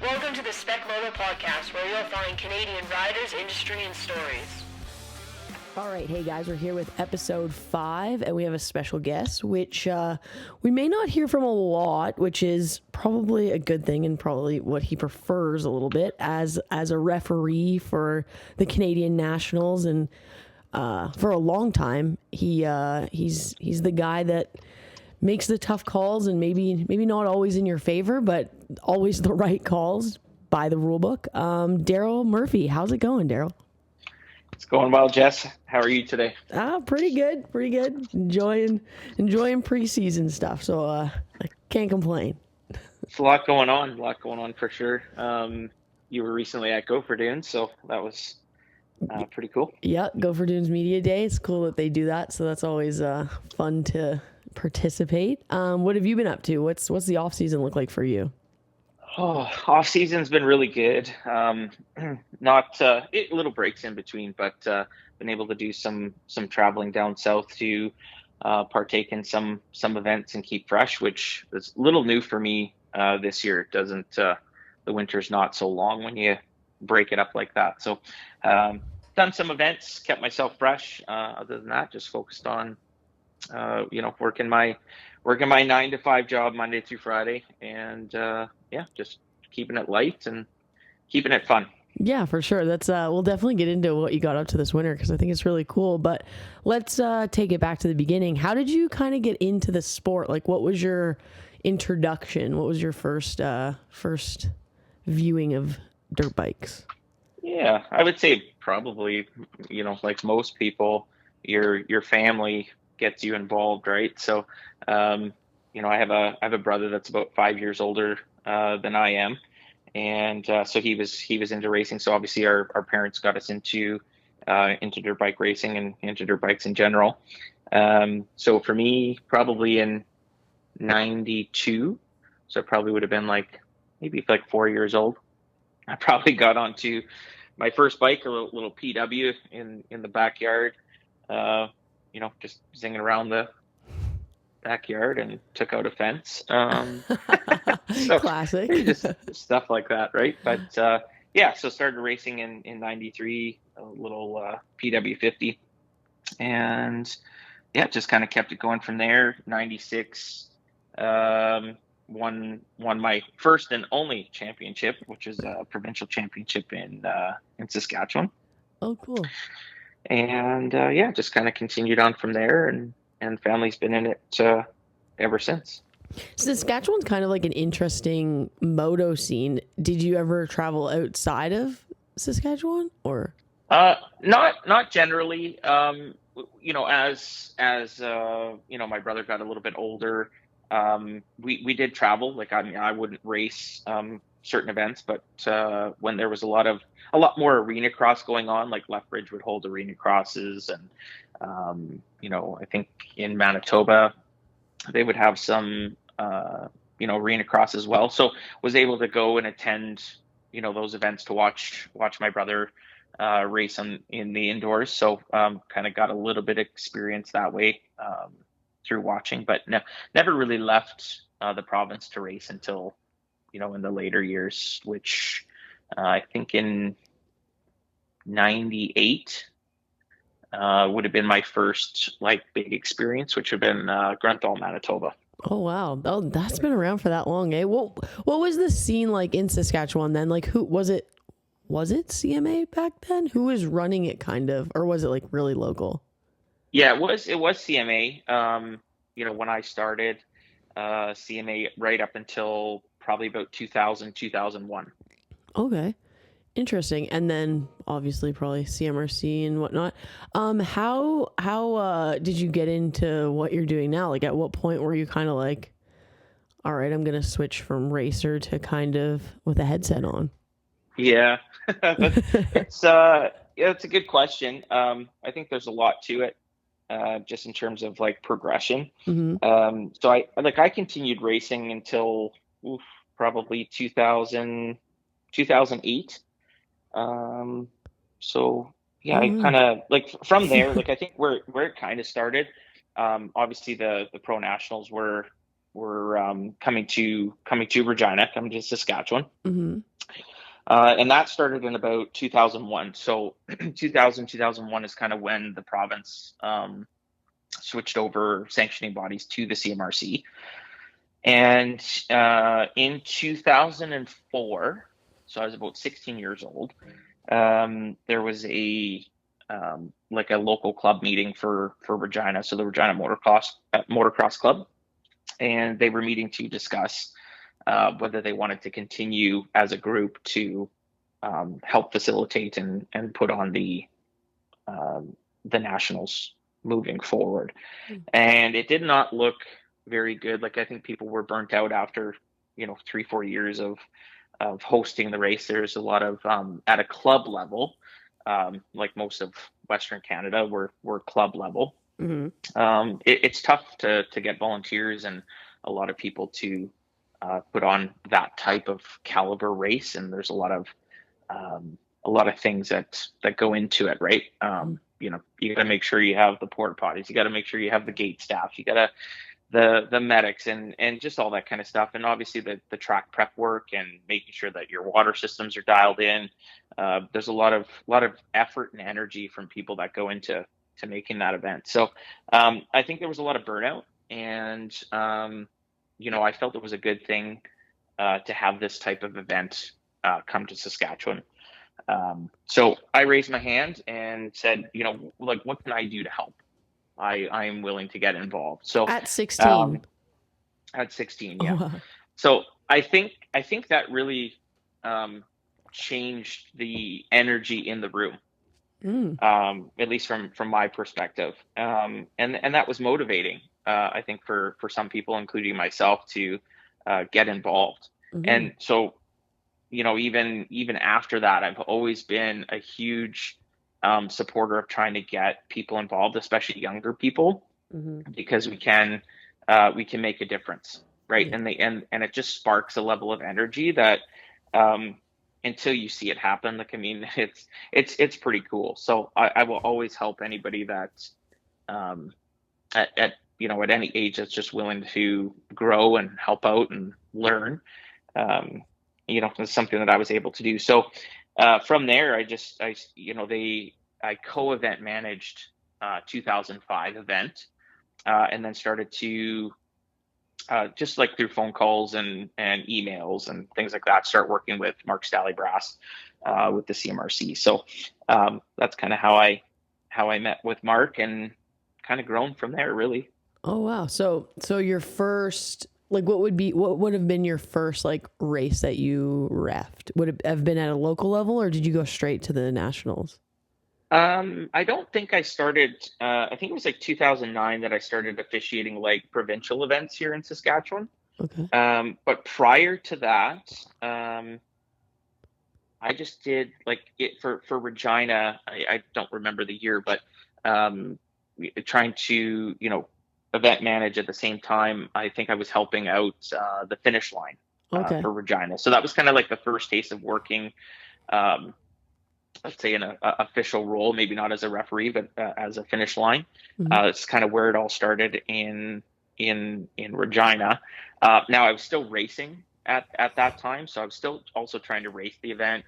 Welcome to the Spec Moto Podcast, where you'll find Canadian riders, industry, and stories. All right, hey guys, we're here with episode 5, and we have a special guest, which we may not hear from a lot, which is probably a good thing and probably what he prefers a little bit as a referee for the Canadian Nationals, and for a long time, he's the guy that makes the tough calls, and maybe not always in your favor, but always the right calls by the rule book. Daryl Murphy, how's it going, Daryl? It's going well, Jess. How are you today? Pretty good. Enjoying preseason stuff. So I can't complain. It's a lot going on for sure. You were recently at Gopher Dunes, so that was pretty cool. Yeah, Gopher Dunes Media Day. It's cool that they do that. So that's always fun to participate. What have you been up to? What's the off season look like for you? Oh, off season's been really good. Not little breaks in between, but been able to do some traveling down south to partake in some events and keep fresh, which is a little new for me this year. It doesn't the winter's not so long when you break it up like that. So done some events, kept myself fresh. Other than that, just focused on working my 9-to-5 job Monday through Friday, and just keeping it light and keeping it fun. Yeah, for sure. That's we'll definitely get into what you got up to this winter, because I think it's really cool. But let's take it back to the beginning. How did you kind of get into the sport? Like, what was your introduction? What was your first viewing of dirt bikes? Yeah, I would say probably, like most people, your family gets you involved, right? So, I have a brother that's about 5 years older than I am, and so he was into racing. So obviously our parents got us into dirt bike racing and into dirt bikes in general. So for me, probably in '92, so I probably would have been maybe 4 years old, I probably got onto my first bike, a little PW in the backyard. Just zinging around the backyard and took out a fence. So classic. Just stuff like that, right? But so started racing in '93, a little PW50, and just kind of kept it going from there. '96 won my first and only championship, which is a provincial championship in Saskatchewan. Oh, cool. And just kind of continued on from there, and family's been in it ever since. Saskatchewan's kind of like an interesting moto scene. Did you ever travel outside of Saskatchewan, or? Not generally. As my brother got a little bit older, we did travel. I wouldn't race certain events, but when there was a lot more arena cross going on, like Lethbridge would hold arena crosses, and I think in Manitoba they would have some arena cross as well. So was able to go and attend those events to watch my brother race in the indoors. So kind of got a little bit of experience that way through watching, but never really left the province to race until in the later years, which I think in '98 would have been my first big experience, which would have been Grunthal, Manitoba. Oh wow! Oh, that's been around for that long, eh? What was the scene like in Saskatchewan then? Like, who was it? Was it CMA back then? Who was running it, kind of, or was it really local? Yeah, it was CMA. When I started, CMA right up until probably about 2000, 2001. Okay. Interesting. And then obviously probably CMRC and whatnot. How did you get into what you're doing now? Like, at what point were you kind of like, all right, I'm going to switch from racer to kind of with a headset on? Yeah, it's a good question. I think there's a lot to it, just in terms of progression. Mm-hmm. So I continued racing until probably 2008. So yeah, I kind of from there, I think where it kind of started, obviously the pro nationals were coming to Regina, coming to Saskatchewan. Mm-hmm. And that started in about 2001. So 2001 is kind of when the province switched over sanctioning bodies to the CMRC. And in 2004, so I was about 16 years old, there was a like a local club meeting for Regina, so the Regina Motocross Club, and they were meeting to discuss whether they wanted to continue as a group to help facilitate and put on the nationals moving forward. And it did not look very good. Like, I think people were burnt out after 3-4 years of hosting the race. There's a lot of at a club level, like most of Western Canada, we're club level. It's tough to get volunteers and a lot of people to put on that type of caliber race, and there's a lot of things that go into it, right? You got to make sure you have the porta potties, you got to make sure you have the gate staff, you got to the medics and just all that kind of stuff, and obviously the track prep work and making sure that your water systems are dialed in. There's a lot of effort and energy from people that go into making that event. So I think there was a lot of burnout, and I felt it was a good thing to have this type of event come to Saskatchewan. So I raised my hand and said, what can I do to help? I am willing to get involved. So at 16, at 16, yeah. Oh, wow. So I think that really changed the energy in the room, at least from my perspective, and that was motivating. I think for some people, including myself, to get involved. And so, even after that, I've always been a huge supporter of trying to get people involved, especially younger people, because we can make a difference, right? Yeah. And it just sparks a level of energy that until you see it happen, like, I mean, it's pretty cool. So I will always help anybody that at any age that's just willing to grow and help out and learn. It's something that I was able to do. So from there, I co-event managed 2005 event, and then started to just like through phone calls and emails and things like that, start working with Mark Stallybrass with the CMRC. So that's kind of how I met with Mark, and kind of grown from there, really. Oh, wow. So your first, like, what would have been your first like race that you reffed? Would it have been at a local level, or did you go straight to the nationals? I don't think I started, I think it was like 2009 that I started officiating like provincial events here in Saskatchewan. Okay. But prior to that, I just did like it for Regina. I don't remember the year, but trying to, event manage at the same time. I think I was helping out the finish line for Regina. So that was kind of like the first taste of working, let's say in an official role, maybe not as a referee, but as a finish line. It's kind of where it all started in Regina. Now I was still racing at that time, so I was still also trying to race the event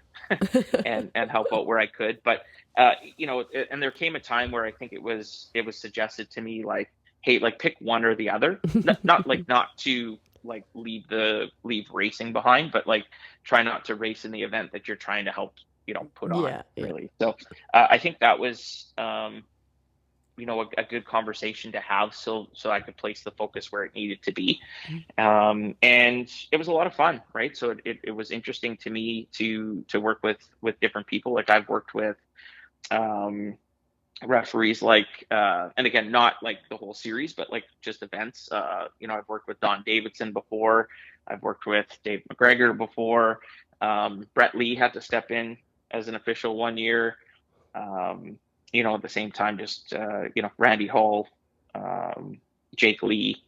and help out where I could. But and there came a time where I think it was suggested to me, like, hey, like, pick one or the other. not to like leave racing behind, but like try not to race in the event that you're trying to help put on, really. So I think that was a good conversation to have, so I could place the focus where it needed to be. And it was a lot of fun, right? So it was interesting to me to work with different people. Like, I've worked with referees, like and again, not like the whole series, but like just events. I've worked with Don Davidson before. I've worked with Dave McGregor before. Brett Lee had to step in as an official one year. At the same time, just Randy Hall, Jake Lee,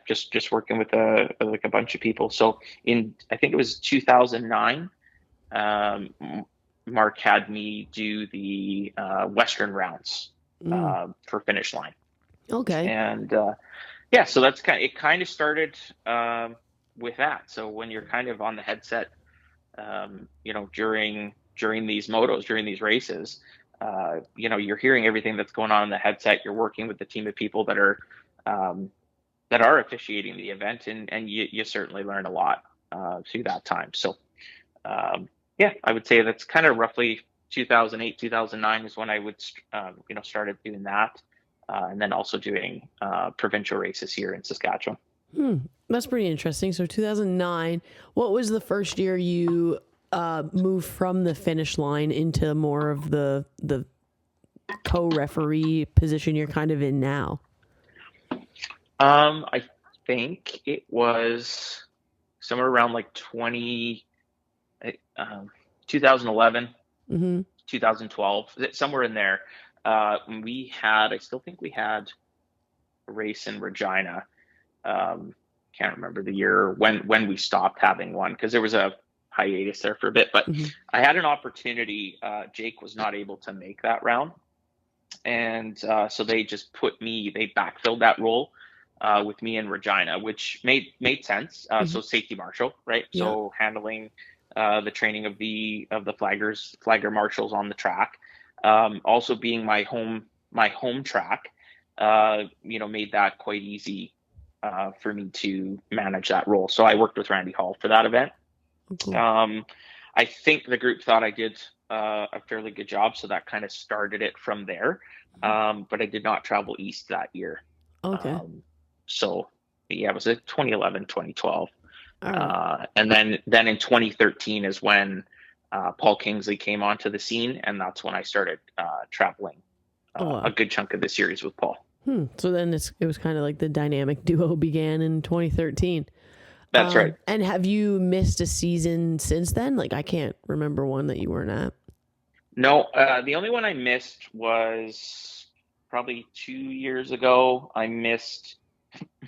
just working with a bunch of people. So I think it was 2009, Mark had me do the Western rounds for finish line. Okay. And so that's kind of started with that. So when you're kind of on the headset during these motos, during these races, you're hearing everything that's going on in the headset. You're working with the team of people that are officiating the event, and you certainly learn a lot through that time. So I would say that's kind of roughly 2008, 2009 is when I would started doing that, and then also doing provincial races here in Saskatchewan. That's pretty interesting. So 2009, what was the first year you moved from the finish line into more of the co-referee position you're kind of in now? I think it was somewhere around like 2011, 2012, somewhere in there. I still think we had a race in Regina. Can't remember the year when we stopped having one, because there was a hiatus there for a bit, but I had an opportunity. Jake was not able to make that round. And so they just they backfilled that role with me in Regina, which made sense. So safety marshal, right? Yeah. So handling the training of the flagger marshals on the track, also being my home track, made that quite easy for me to manage that role. So I worked with Randy Hall for that event. I think the group thought I did a fairly good job, so that kind of started it from there. But I did not travel east that year. Okay. So yeah, it was 2011, 2012. Right. And then in 2013 is when Paul Kingsley came onto the scene, and that's when I started traveling a good chunk of the series with Paul. So then it was kind of like the dynamic duo began in 2013. That's right. And have you missed a season since then? Like, I can't remember one that you weren't at. No, the only one I missed was probably 2 years ago. I missed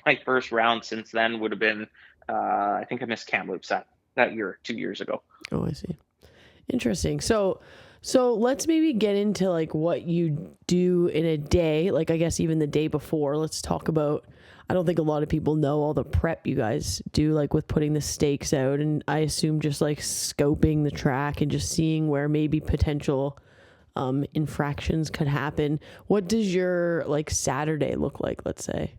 my first round since then would have been, I think I missed Kamloops that year, 2 years ago. Oh, I see. Interesting. So let's maybe get into like what you do in a day, like I guess even the day before. Let's talk about, I don't think a lot of people know all the prep you guys do, like with putting the stakes out, and I assume just like scoping the track and just seeing where maybe potential infractions could happen. What does your like Saturday look like, let's say?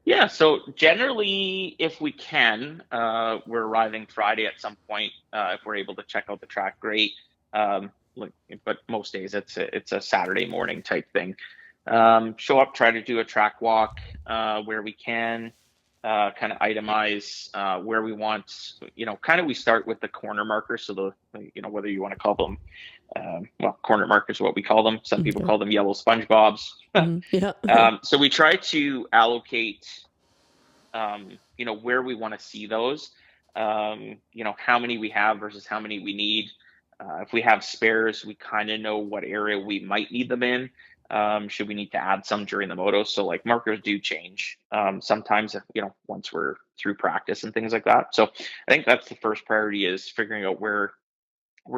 Yeah, so generally, if we can, we're arriving Friday at some point. If we're able to check out the track, great. But most days it's a Saturday morning type thing. Show up, try to do a track walk where we can, kind of itemize where we want. We start with the corner markers. So whether you want to call them, corner markers, what we call them. Some people call them yellow SpongeBobs. Yeah. So we try to allocate, where we want to see those. How many we have versus how many we need. If we have spares, we kind of know what area we might need them in. Should we need to add some during the moto? So like markers do change sometimes, once we're through practice and things like that. So I think that's the first priority, is figuring out where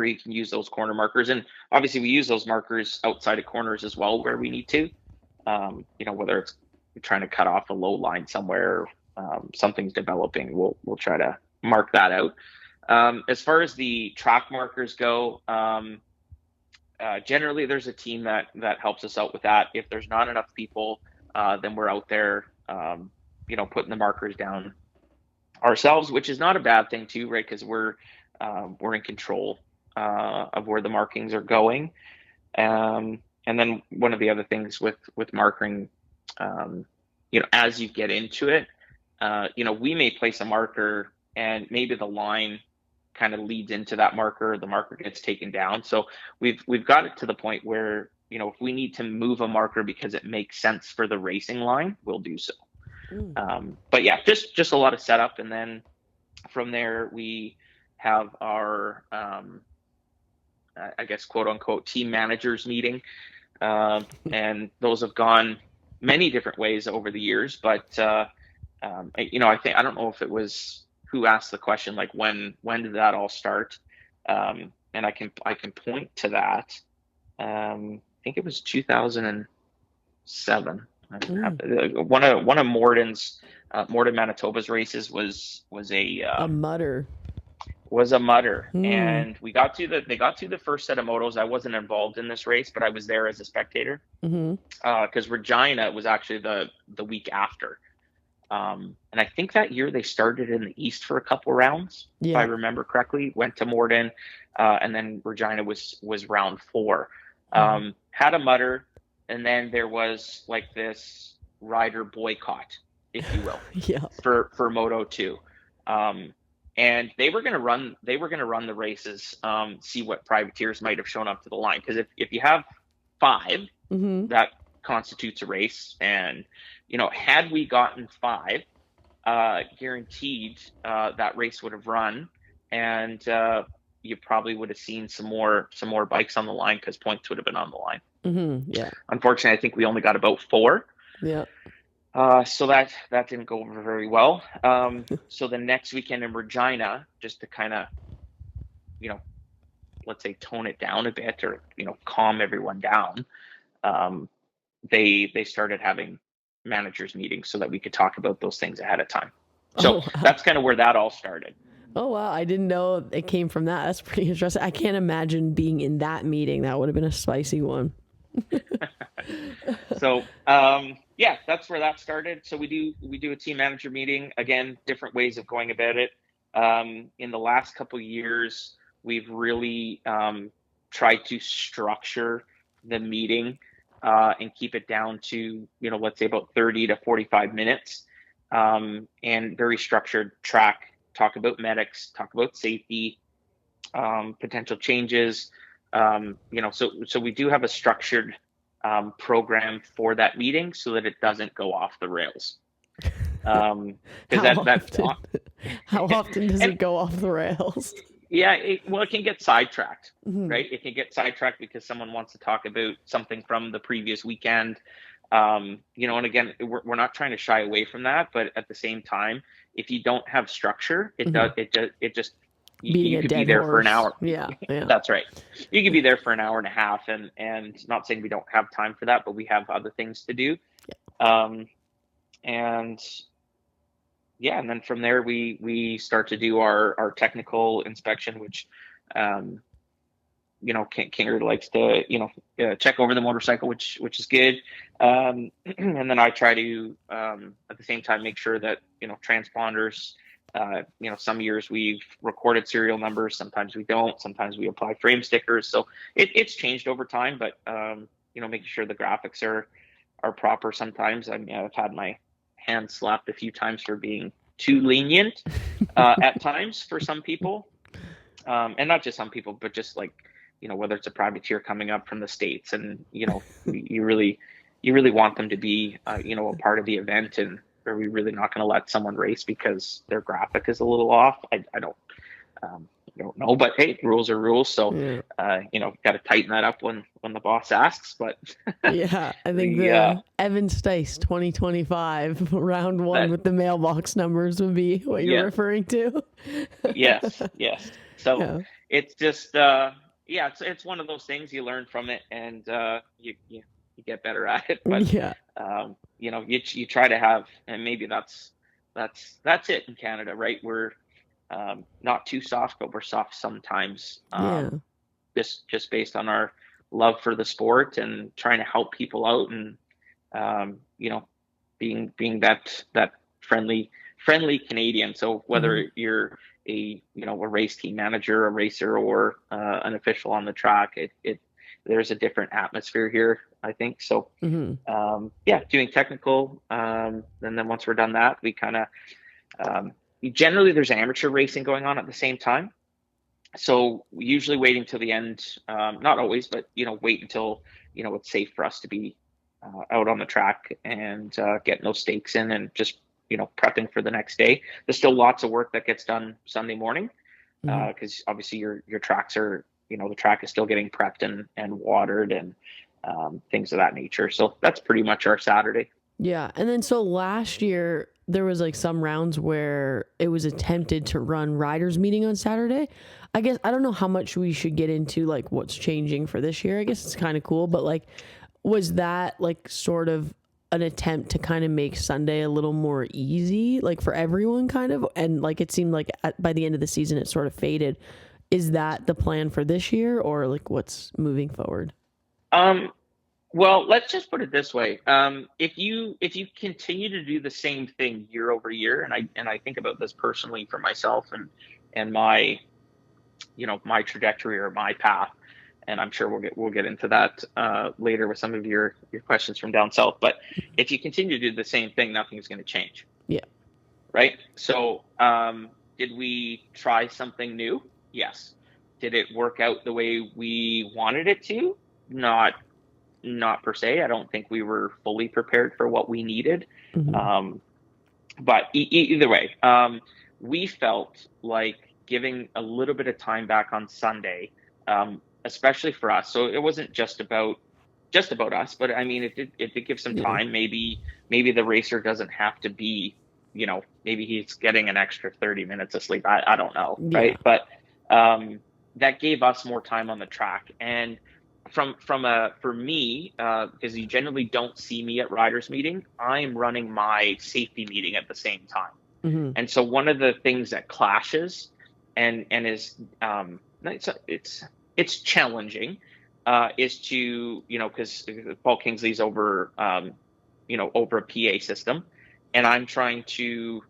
you can use those corner markers. And obviously we use those markers outside of corners as well, where we need to, whether it's trying to cut off a low line somewhere, something's developing, we'll try to mark that out. As far as the track markers go, generally there's a team that helps us out with that. If there's not enough people, then we're out there, putting the markers down ourselves, which is not a bad thing too, right? Because we're in control of where the markings are going. And then one of the other things with marking, as you get into it, we may place a marker and maybe the line kind of leads into that marker, the marker gets taken down. So we've got it to the point where, if we need to move a marker because it makes sense for the racing line, we'll do so. But yeah, just a lot of setup. And then from there, we have our, I guess, quote unquote, team managers meeting. And those have gone many different ways over the years, but, I don't know if it was who asked the question, like when did that all start? And I can point to that. I think it was 2007. One of Morden Manitoba's races was a mutter. was a mutter, and they got to the first set of motos. I wasn't involved in this race, but I was there as a spectator because Regina was actually the week after. And I think that year they started in the East for a couple rounds, if I remember correctly. Went to Morden, and then Regina was round 4. Had a mutter, and then there was like this rider boycott, if you will, for Moto 2. And they were going to run the races, see what privateers might have shown up to the line. Because if you have 5, that constitutes a race. And, had we gotten 5, guaranteed that race would have run. And you probably would have seen some more bikes on the line because points would have been on the line. Unfortunately, I think we only got about 4. So that didn't go over very well. So the next weekend in Regina, just to kind of, let's say tone it down a bit or, calm everyone down, they started having managers meetings so that we could talk about those things ahead of time. So that's kind of where that all started. Oh, wow. I didn't know it came from that. That's pretty interesting. I can't imagine being in that meeting. That would have been a spicy one. So, that's where that started. So we do a team manager meeting. Again, different ways of going about it. In the last couple of years, we've really tried to structure the meeting and keep it down to, let's say about 30 to 45 minutes, and very structured track, talk about medics, talk about safety, potential changes. So we do have a structured program for that meeting so that it doesn't go off the rails. How often does it go off the rails? Yeah, it can get sidetracked, right? It can get sidetracked because someone wants to talk about something from the previous weekend. And again, we're not trying to shy away from that, but at the same time, if you don't have structure, it just you could be there for an hour. Yeah. That's right. You could be there for an hour and a half, and not saying we don't have time for that, but we have other things to do. And then from there we start to do our technical inspection, which Kinger likes to check over the motorcycle, which is good. And then I try to at the same time make sure that transponders. Some years we've recorded serial numbers, sometimes we don't, sometimes we apply frame stickers. So it's changed over time, but making sure the graphics are proper sometimes. I mean, I've had my hand slapped a few times for being too lenient at times for some people. And not just some people, but just like, whether it's a privateer coming up from the States and, you really want them to be, a part of the event, and are we really not going to let someone race because their graphic is a little off? I don't know, but hey, rules are rules. So, got to tighten that up when the boss asks, but I think the Evan Stice 2025 round 1 with the mailbox numbers would be what you're referring to. Yes. So it's just, it's one of those things. You learn from it, and you get better at it, but you try to have, and maybe that's it in Canada, right? We're not too soft, but we're soft sometimes. Just based on our love for the sport and trying to help people out, and being that friendly Canadian. So whether you're a race team manager, a racer, or an official on the track, there's a different atmosphere here, I think. So, doing technical. And then once we're done that, we kind of, generally there's amateur racing going on at the same time. So we usually wait until the end, not always, but, wait until, it's safe for us to be out on the track and getting those stakes in and just, prepping for the next day. There's still lots of work that gets done Sunday morning because obviously your tracks are, the track is still getting prepped and watered and things of that nature. So that's pretty much our Saturday. Yeah. And then so last year there was like some rounds where it was attempted to run riders meeting on Saturday. I guess, I don't know how much we should get into like what's changing for this year. I guess it's kind of cool, but like, was that like sort of an attempt to kind of make Sunday a little more easy, like for everyone kind of. And like, it seemed like by the end of the season, it sort of faded. Is that the plan for this year, or like what's moving forward? Well, let's just put it this way. If you continue to do the same thing year over year, and I think about this personally for myself and my, my trajectory or my path, and I'm sure we'll get into that later with some of your questions from down south. But if you continue to do the same thing, nothing's going to change. Yeah. Right. So, did we try something new? Yes. Did it work out the way we wanted it to? Not per se. I don't think we were fully prepared for what we needed. But either way, we felt like giving a little bit of time back on Sunday, especially for us. So it wasn't just about us, but I mean, it did give some time. Maybe the racer doesn't have to be, maybe he's getting an extra 30 minutes of sleep. I don't know. Yeah. Right. But that gave us more time on the track. And for me, because you generally don't see me at riders meeting, I'm running my safety meeting at the same time. And so one of the things that clashes and is it's challenging is to, because Paul Kingsley's over over a PA system, and I'm trying to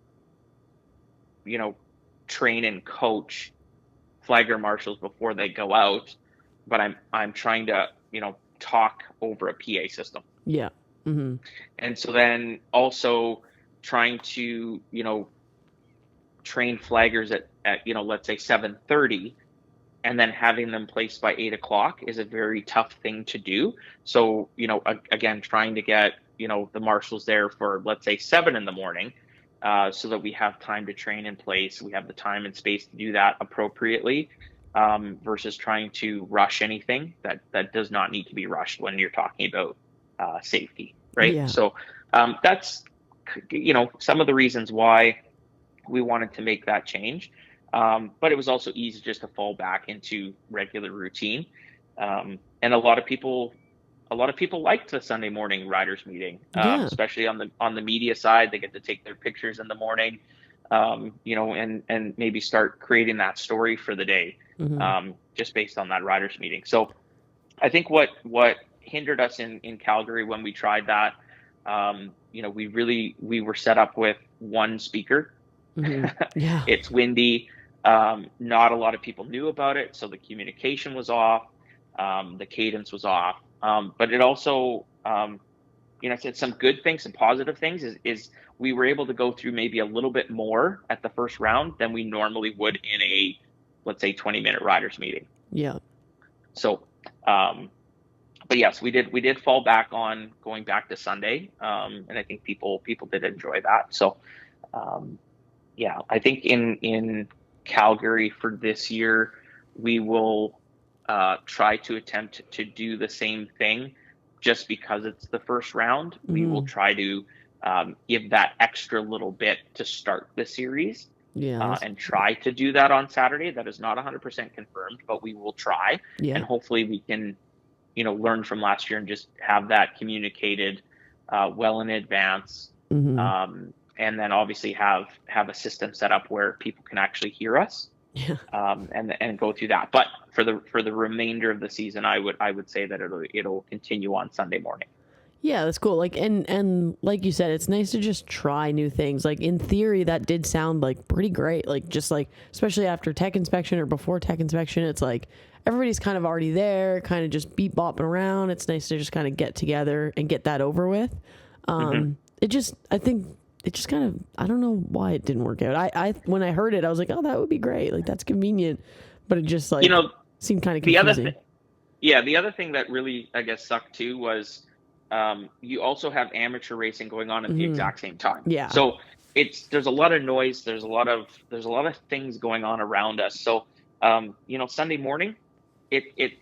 train and coach flagger marshals before they go out, but I'm trying to talk over a PA system. Yeah. And so then also trying to train flaggers at let's say 7:30, and then having them placed by 8:00 is a very tough thing to do. So again, trying to get the marshals there for, let's say, 7 a.m, so that we have time to train in place. We have the time and space to do that appropriately, versus trying to rush anything that does not need to be rushed when you're talking about safety, right? Yeah. So that's some of the reasons why we wanted to make that change, but it was also easy just to fall back into regular routine, and a lot of people liked the Sunday morning riders meeting, especially on the media side. They get to take their pictures in the morning, and maybe start creating that story for the day, just based on that riders meeting. So I think what hindered us in Calgary when we tried that, we were set up with one speaker. Yeah. It's windy. Not a lot of people knew about it, so the communication was off. The cadence was off. But it also, said some good things, some positive things is we were able to go through maybe a little bit more at the first round than we normally would in a, let's say, 20-minute riders meeting. Yeah. So, but yes, we did fall back on going back to Sunday. And I think people did enjoy that. So, I think in Calgary for this year, we will try to attempt to do the same thing. Just because it's the first round, we will try to give that extra little bit to start the series, and try to do that on Saturday. That is not 100% confirmed, but we will try, and hopefully we can, learn from last year and just have that communicated well in advance, and then obviously have a system set up where people can actually hear us. Yeah. And go through that. But for the remainder of the season, I would say that it'll continue on Sunday morning. Yeah, that's cool. Like, and like you said, it's nice to just try new things. Like, in theory, that did sound like pretty great. Like, just like, especially after tech inspection or before tech inspection, it's like everybody's kind of already there, kind of just beep bopping around. It's nice to just kind of get together and get that over with. I think it just kind of, I don't know why it didn't work out. I when I heard it, I was like, oh, that would be great. Like, that's convenient. But it just like seemed kind of confusing. The other thing that really, I guess, sucked too was you also have amateur racing going on at the exact same time. Yeah. So there's a lot of noise. There's a lot of things going on around us. So Sunday morning,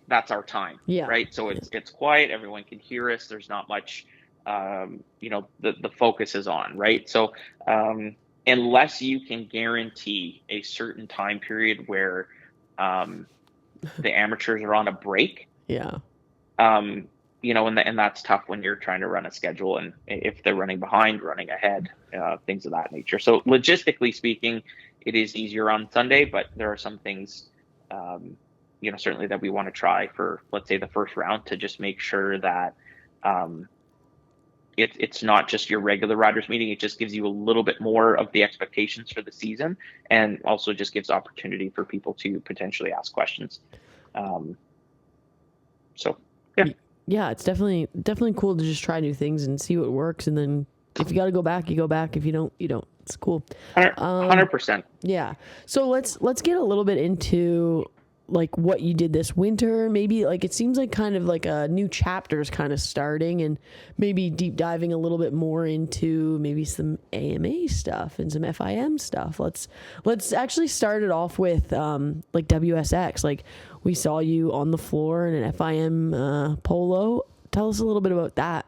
that's our time. Yeah. Right. So it's quiet. Everyone can hear us. There's not much the focus is on, right? So unless you can guarantee a certain time period where the amateurs are on a break, and that's tough when you're trying to run a schedule, and if they're running behind, running ahead, things of that nature. So logistically speaking, it is easier on Sunday, but there are some things, certainly that we want to try for, let's say, the first round, to just make sure that it's not just your regular riders meeting. It just gives you a little bit more of the expectations for the season, and also just gives opportunity for people to potentially ask questions. So yeah. Yeah, it's definitely cool to just try new things and see what works, and then if you got to go back, you go back. If you don't, you don't. It's cool. 100%. Yeah. So let's get a little bit into like what you did this winter. Maybe like it seems like kind of like a new chapter is kind of starting, and maybe deep diving a little bit more into maybe some AMA stuff and some FIM stuff. Let's actually start it off with like WSX. Like we saw you on the floor in an FIM polo. Tell us a little bit about that.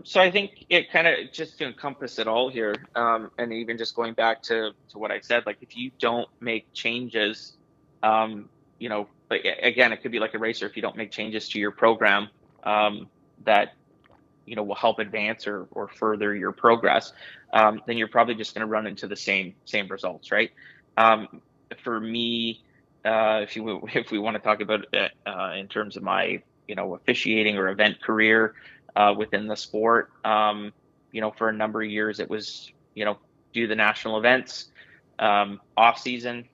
So I think it kind of, just to encompass it all here, and even just going back to what I said, like if you don't make changes, like again, it could be like a racer. If you don't make changes to your program, that, will help advance or further your progress, then you're probably just going to run into the same results, right? For me, if we want to talk about it, in terms of my, officiating or event career, within the sport, for a number of years, it was, do the national events, off season,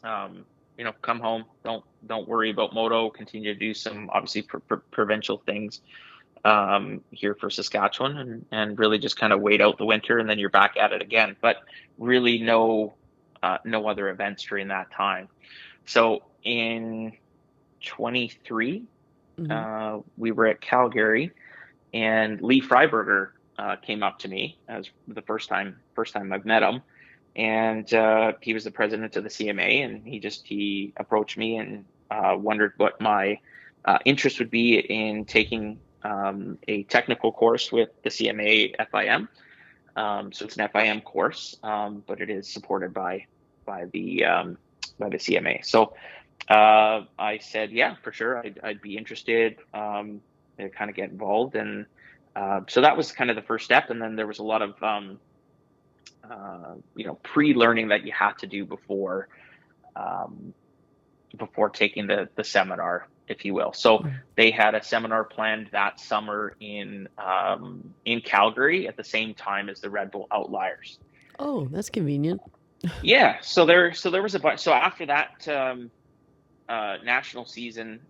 come home, don't worry about moto, continue to do some obviously provincial things, here for Saskatchewan, and really just kind of wait out the winter, and then you're back at it again, but really no other events during that time. So in 23, we were at Calgary, and Lee Freiberger came up to me as the first time I've met him, and he was the president of the CMA, and he approached me and wondered what my interest would be in taking a technical course with the CMA FIM. So it's an FIM course, but it is supported by the CMA. So I said, yeah, for sure, I'd be interested. To kind of get involved, and so that was kind of the first step, and then there was a lot of pre-learning that you had to do before taking the seminar, if you will. So they had a seminar planned that summer in Calgary at the same time as the Red Bull Outliers. Oh, that's convenient. Yeah, so there was a bunch. So after that national season,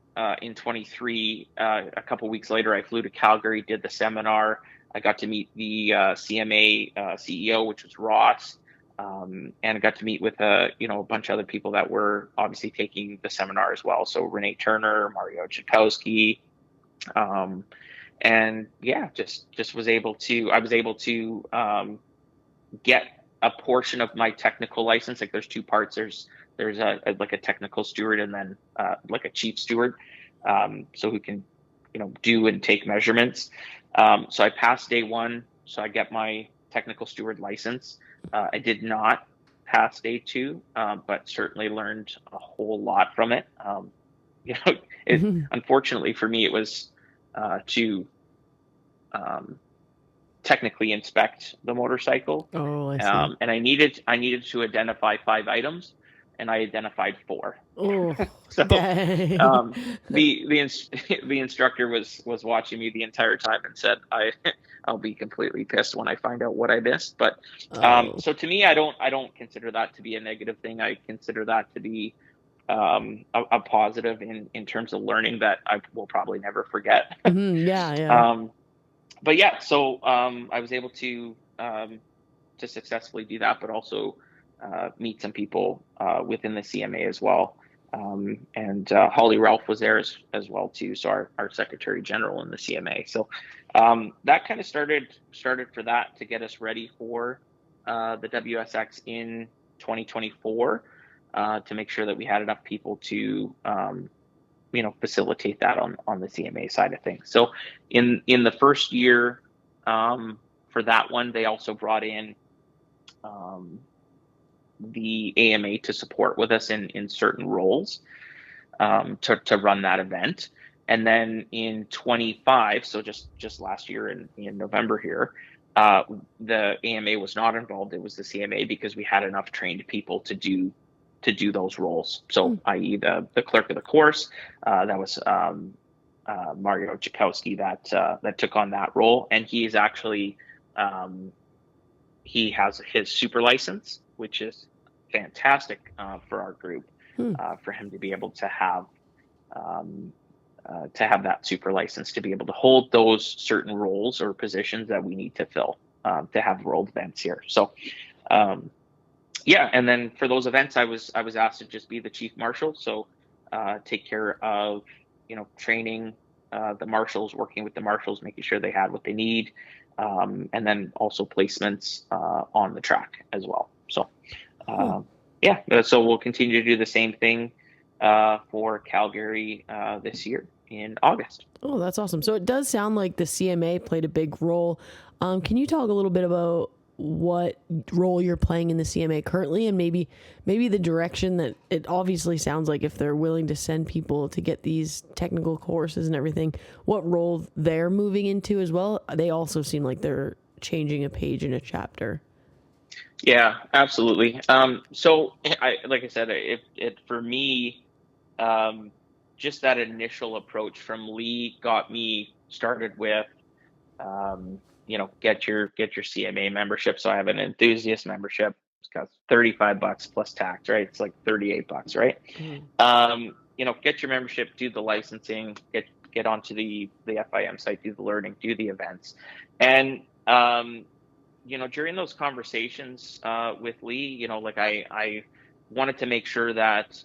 in 23, a couple weeks later, I flew to Calgary, did the seminar. I got to meet the CMA CEO, which was Ross, and I got to meet with a bunch of other people that were obviously taking the seminar as well. So Renee Turner, Mario Chakowski, and yeah, just was able to get a portion of my technical license. Like there's two parts. There's a technical steward, and then like a chief steward, so who can do and take measurements. So I passed day one, so I get my technical steward license. I did not pass day two, but certainly learned a whole lot from it. Unfortunately for me, it was to technically inspect the motorcycle. Oh, I see. And I needed to identify 5 items, and I identified 4. Oh, so dang. the instructor was watching me the entire time and said, I'll be completely pissed when I find out what I missed. But so to me, I don't consider that to be a negative thing. I consider that to be a positive in terms of learning that I will probably never forget. Yeah. But yeah, so I was able to successfully do that, but also meet some people within the CMA as well. And Holly Ralph was there as well too. So our Secretary General in the CMA. So that kind of started for that to get us ready for the WSX in 2024, to make sure that we had enough people to facilitate that on the CMA side of things. So in the first year for that one, they also brought in the AMA to support with us in certain roles to run that event. And then in 25, so just last year in November here, the AMA was not involved. It was the CMA, because we had enough trained people to do those roles. So, i.e., the clerk of the course, that was Mario Jakowski that took on that role, and he is actually he has his super license, which is fantastic for our group, for him to be able to have that super license, to be able to hold those certain roles or positions that we need to fill to have world events here. So, and then for those events, I was asked to just be the chief marshal, so take care of training the marshals, working with the marshals, making sure they had what they need, and then also placements on the track as well. So, so we'll continue to do the same thing for Calgary this year in August. Oh, that's awesome. So it does sound like the CMA played a big role. Can you talk a little bit about what role you're playing in the CMA currently, and maybe the direction that it obviously sounds like, if they're willing to send people to get these technical courses and everything, what role they're moving into as well? They also seem like they're changing a page in a chapter. Yeah, absolutely. So like I said, it for me, just that initial approach from Lee got me started with, get your CMA membership. So I have an enthusiast membership. It's got $35 plus tax, right? It's like $38, right? Get your membership, do the licensing, get onto the FIM site, do the learning, do the events. And, during those conversations with Lee, I wanted to make sure that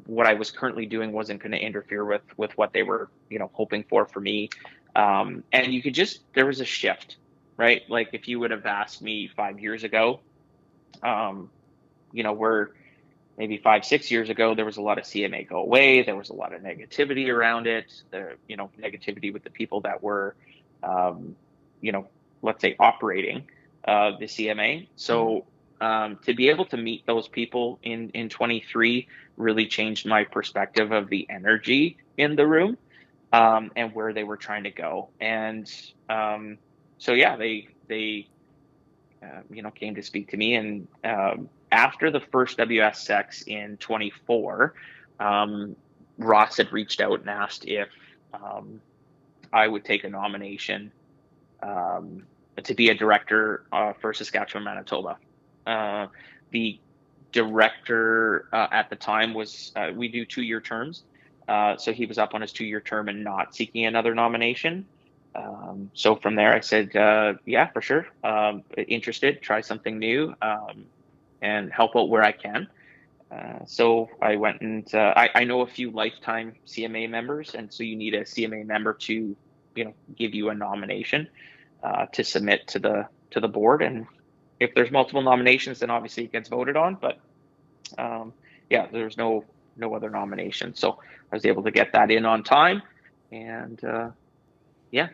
what I was currently doing wasn't going to interfere with what they were, hoping for me. And there was a shift, right? Like if you would have asked me 5 years ago, where maybe 5-6 years ago, there was a lot of CMA go away. There was a lot of negativity around it, negativity with the people that were, let's say operating the CMA. So to be able to meet those people in 23 really changed my perspective of the energy in the room. And where they were trying to go. And they came to speak to me. And after the first WSX in 24, Ross had reached out and asked if I would take a nomination to be a director for Saskatchewan, Manitoba. The director at the time was, we do 2-year terms. So he was up on his 2-year term and not seeking another nomination. So from there I said, yeah, for sure. Interested, try something new, and help out where I can. So I went and I know a few lifetime CMA members, and so you need a CMA member to, give you a nomination to submit to the board. And if there's multiple nominations, then obviously it gets voted on. But there's no other nomination. So I was able to get that in on time, and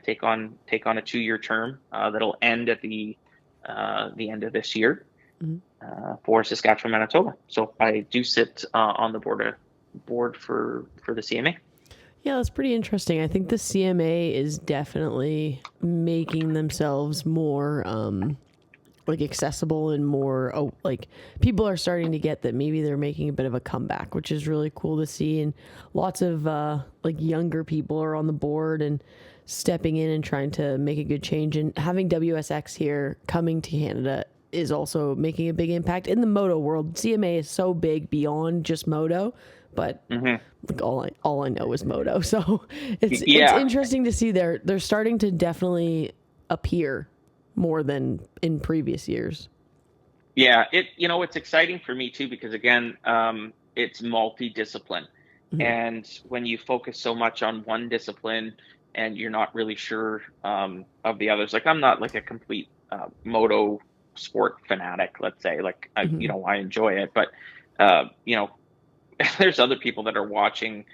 take on a 2-year term that'll end at the end of this year for Saskatchewan, Manitoba. So I do sit on the board for the CMA. Yeah, that's pretty interesting. I think the CMA is definitely making themselves more accessible and more people are starting to get that maybe they're making a bit of a comeback, which is really cool to see. And lots of younger people are on the board and stepping in and trying to make a good change. And having WSX here coming to Canada is also making a big impact in the moto world. CMA is so big beyond just moto, but all I know is moto. So it's interesting to see they're starting to definitely appear more than in previous years. Yeah, it's exciting for me too, because again, it's multidiscipline. And when you focus so much on one discipline and you're not really sure of the others, like I'm not like a complete moto sport fanatic, let's say, I enjoy it, but there's other people that are watching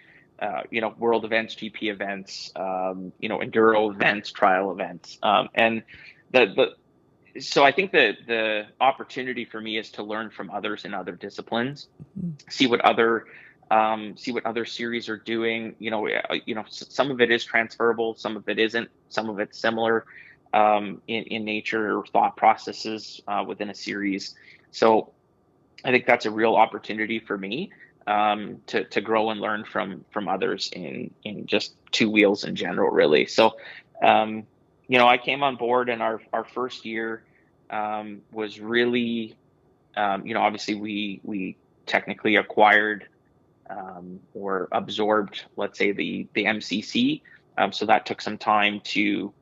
world events, GP events, enduro events, trial events, and so I think that the opportunity for me is to learn from others in other disciplines, see what other see what other series are doing. Some of it is transferable, some of it isn't, some of it's similar in nature or thought processes within a series. So I think that's a real opportunity for me to grow and learn from others in just two wheels in general, really. So, I came on board, and our first year was really, obviously we technically acquired or absorbed, let's say, the MCC. So that took some time to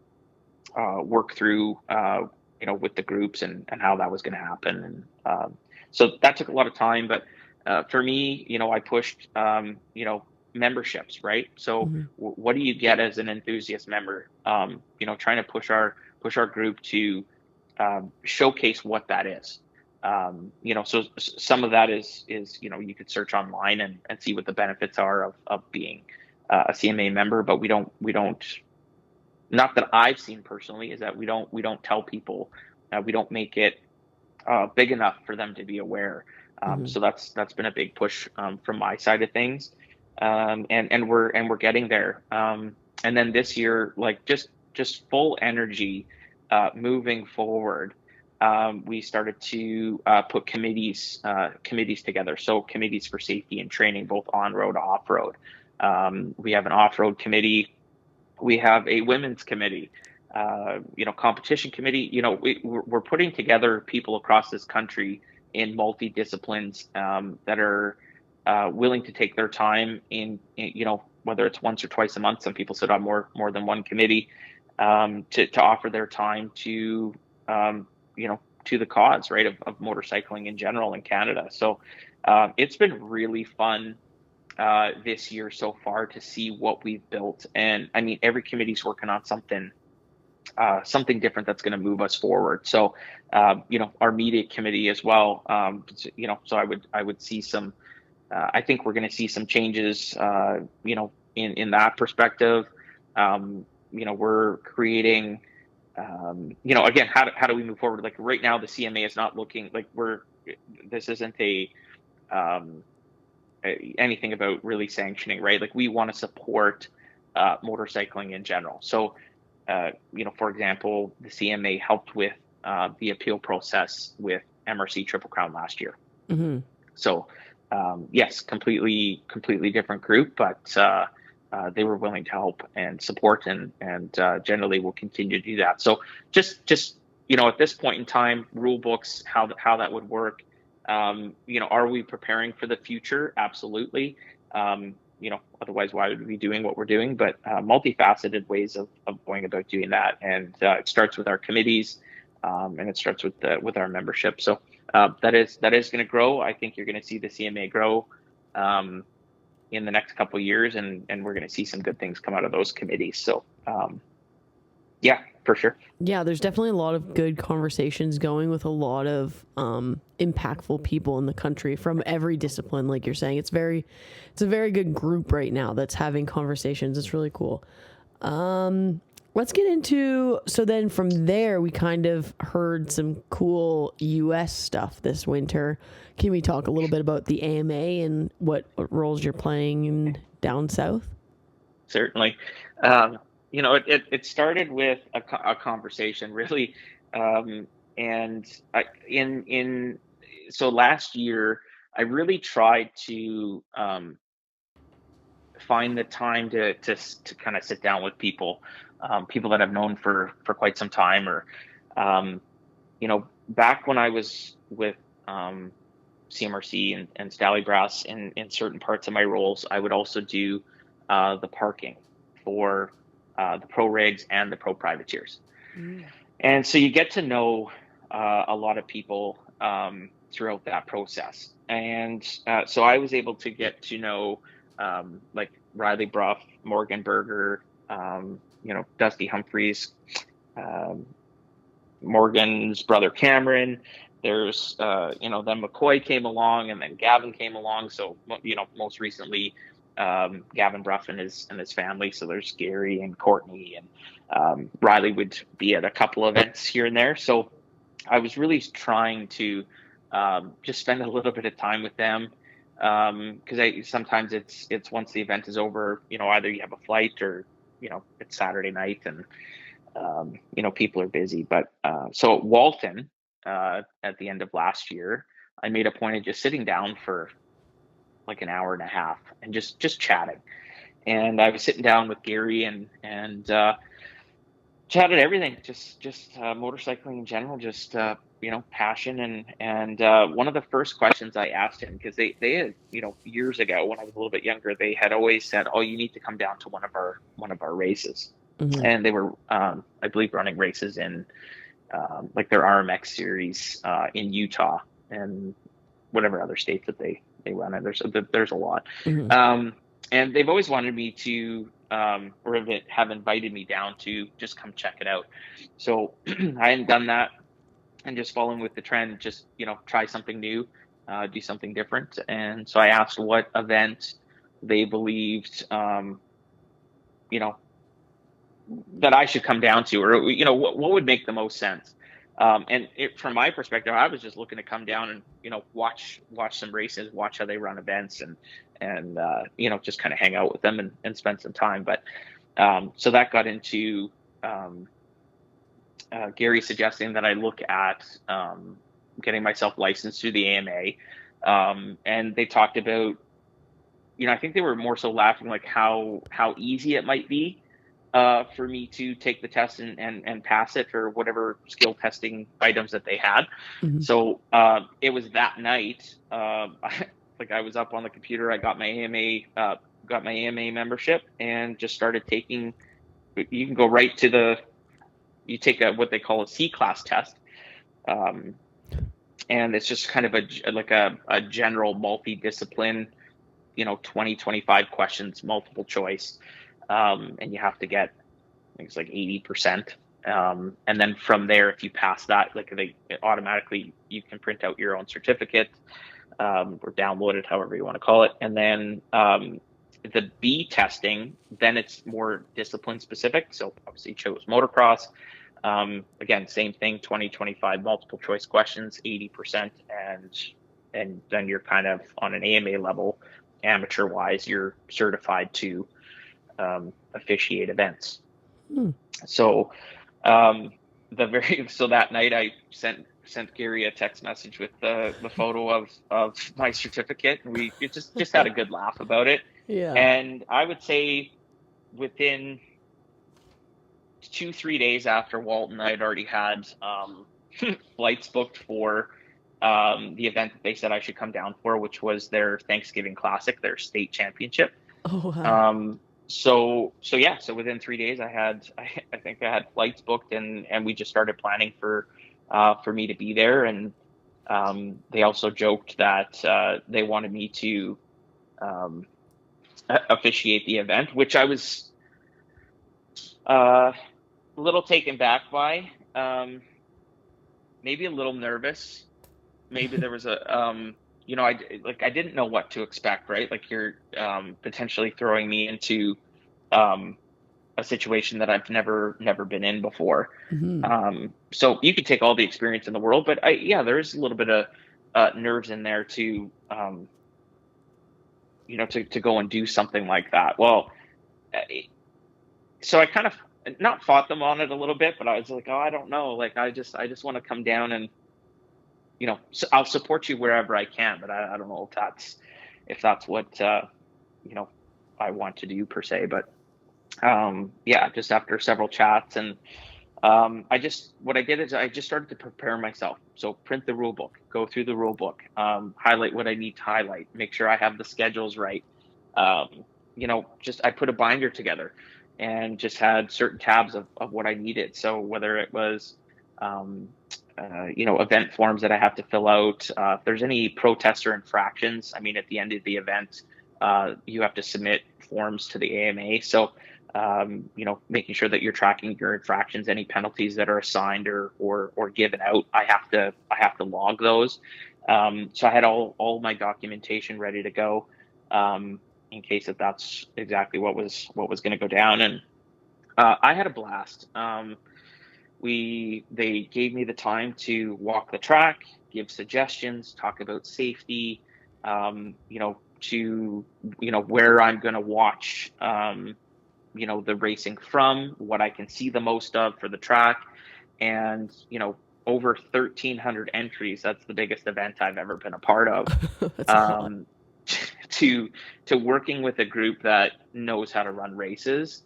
work through, with the groups and how that was going to happen. And so that took a lot of time. But for me, I pushed, memberships, right? So Mm-hmm. What do you get as an enthusiast member? Trying to push our group to showcase what that is. So some of that is you could search online and see what the benefits are of being a CMA member, but we don't, not that I've seen personally, is that we don't tell people, we don't make it big enough for them to be aware. Mm-hmm. So that's been a big push from my side of things, and we're getting there. And then this year, like just full energy, moving forward. We started to put committees together. So committees for safety and training, both on road, off road. We have an off road committee. We have a women's committee. Competition committee. We're putting together people across this country in multi-disciplines that are willing to take their time in whether it's once or twice a month. Some people sit on more than one committee to offer their time to to the cause, right, of motorcycling in general in Canada. So it's been really fun this year so far to see what we've built. And I mean, every committee's working on something different that's going to move us forward. So, our media committee as well. So I would see some. I think we're going to see some changes. In that perspective. We're creating. Again, how do we move forward? Like right now, the CMA is not looking like this isn't anything about really sanctioning, right? Like we want to support motorcycling in general. So, for example, the CMA helped with the appeal process with MRC Triple Crown last year. Mm-hmm. So, yes, completely different group, but they were willing to help and support, and generally will continue to do that. So just at this point in time, rule books, how that would work. Are we preparing for the future? Absolutely. Otherwise, why would we be doing what we're doing? But multifaceted ways of going about doing that, and it starts with our committees, and it starts with our membership. So that is going to grow. I think you're going to see the CMA grow in the next couple of years, and we're going to see some good things come out of those committees. So, yeah, for sure. Yeah, there's definitely a lot of good conversations going with a lot of impactful people in the country from every discipline. Like you're saying, it's a very good group right now that's having conversations. It's really cool. Let's get into, so then from there, we kind of heard some cool US stuff this winter. Can we talk a little bit about the AMA and what roles you're playing in down south? Certainly. It started with a conversation, really. So last year, I really tried to find the time to kind of sit down with people, people that I've known for quite some time, or, back when I was with CMRC and Stally Brass in certain parts of my roles, I would also do the parking for the pro rigs and the pro privateers. Mm. And so you get to know a lot of people throughout that process. And so I was able to get to know like Riley Bruff, Morgan Berger, Dusty Humphreys, Morgan's brother Cameron. There's, then McCoy came along, and then Gavin came along. So, most recently, Gavin Bruff and his family. So there's Gary and Courtney, and Riley would be at a couple events here and there. So I was really trying to just spend a little bit of time with them, Because sometimes it's once the event is over, either you have a flight or it's Saturday night and people are busy. But so at Walton, at the end of last year, I made a point of just sitting down for like an hour and a half and just chatting. And I was sitting down with Gary and chatted everything, just motorcycling in general, just passion. And one of the first questions I asked him, because they had, years ago when I was a little bit younger, they had always said, "Oh, you need to come down to one of our races." Mm-hmm. And they were, I believe, running races in like their RMX series in Utah and whatever other states that they run in. There's a lot. Mm-hmm. And they've always wanted me to, or have invited me down to just come check it out. So I hadn't done that, and just following with the trend, just, try something new, do something different. And so I asked what event they believed, that I should come down to, or, what would make the most sense. From my perspective, I was just looking to come down and, watch some races, watch how they run events, and just kind of hang out with them and spend some time. But so that got into Gary suggesting that I look at getting myself licensed through the AMA. And they talked about, I think they were more so laughing like how easy it might be for me to take the test and pass it for whatever skill testing items that they had. Mm-hmm. So it was that night. I was up on the computer. I got my AMA membership and just started taking. You can go right to you take what they call a C-class test, and it's just kind of a general multidiscipline, 20-25 questions, multiple choice. And you have to get, I think it's like 80%. And then from there, if you pass that, automatically, you can print out your own certificate, or download it, however you want to call it. And then the B testing, then it's more discipline specific. So obviously chose motocross. Again, same thing, 20-25 multiple choice questions, 80%. And then you're kind of on an AMA level, amateur wise, you're certified to officiate events. So so that night I sent Gary a text message with the photo of my certificate, and we just had a good laugh about it. Yeah. And I would say within 2-3 days after Walton, I had already had flights booked for the event that they said I should come down for, which was their Thanksgiving Classic, their state championship. Oh, wow. So within 3 days I think I had flights booked, and we just started planning for me to be there. And they also joked that they wanted me to officiate the event, which I was a little taken back by, maybe a little nervous. Maybe there was I didn't know what to expect, right? Like, you're potentially throwing me into a situation that I've never been in before. Mm-hmm. So you could take all the experience in the world, but there is a little bit of nerves in there to to go and do something like that. Well, so I kind of not fought them on it a little bit, but I was like, oh, I don't know. Like, I just want to come down and, so I'll support you wherever I can, but I don't know if that's what, I want to do per se. But, just after several chats, and what I did is I just started to prepare myself. So print the rule book, go through the rule book, highlight what I need to highlight, make sure I have the schedules right. I put a binder together and just had certain tabs of what I needed. So whether it was, event forms that I have to fill out, if there's any protest or infractions, at the end of the event, you have to submit forms to the AMA. So, making sure that you're tracking your infractions, any penalties that are assigned or given out, I have to log those. So I had all my documentation ready to go, in case that's exactly what was going to go down. And I had a blast. They gave me the time to walk the track, give suggestions, talk about safety, to, where I'm going to watch, the racing from, what I can see the most of for the track. And, over 1,300 entries. That's the biggest event I've ever been a part of. That's a lot. To working with a group that knows how to run races,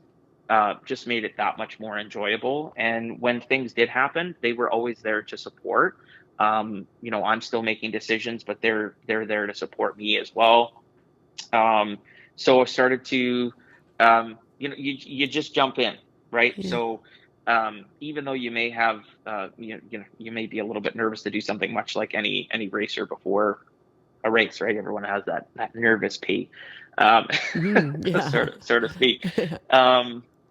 just made it that much more enjoyable. And when things did happen, they were always there to support. I'm still making decisions, but they're there to support me as well. So I started to, you just jump in, right? Yeah. So even though you may have, you may be a little bit nervous to do something, much like any racer before a race, right? Everyone has that nervous pee, Yeah. so to speak.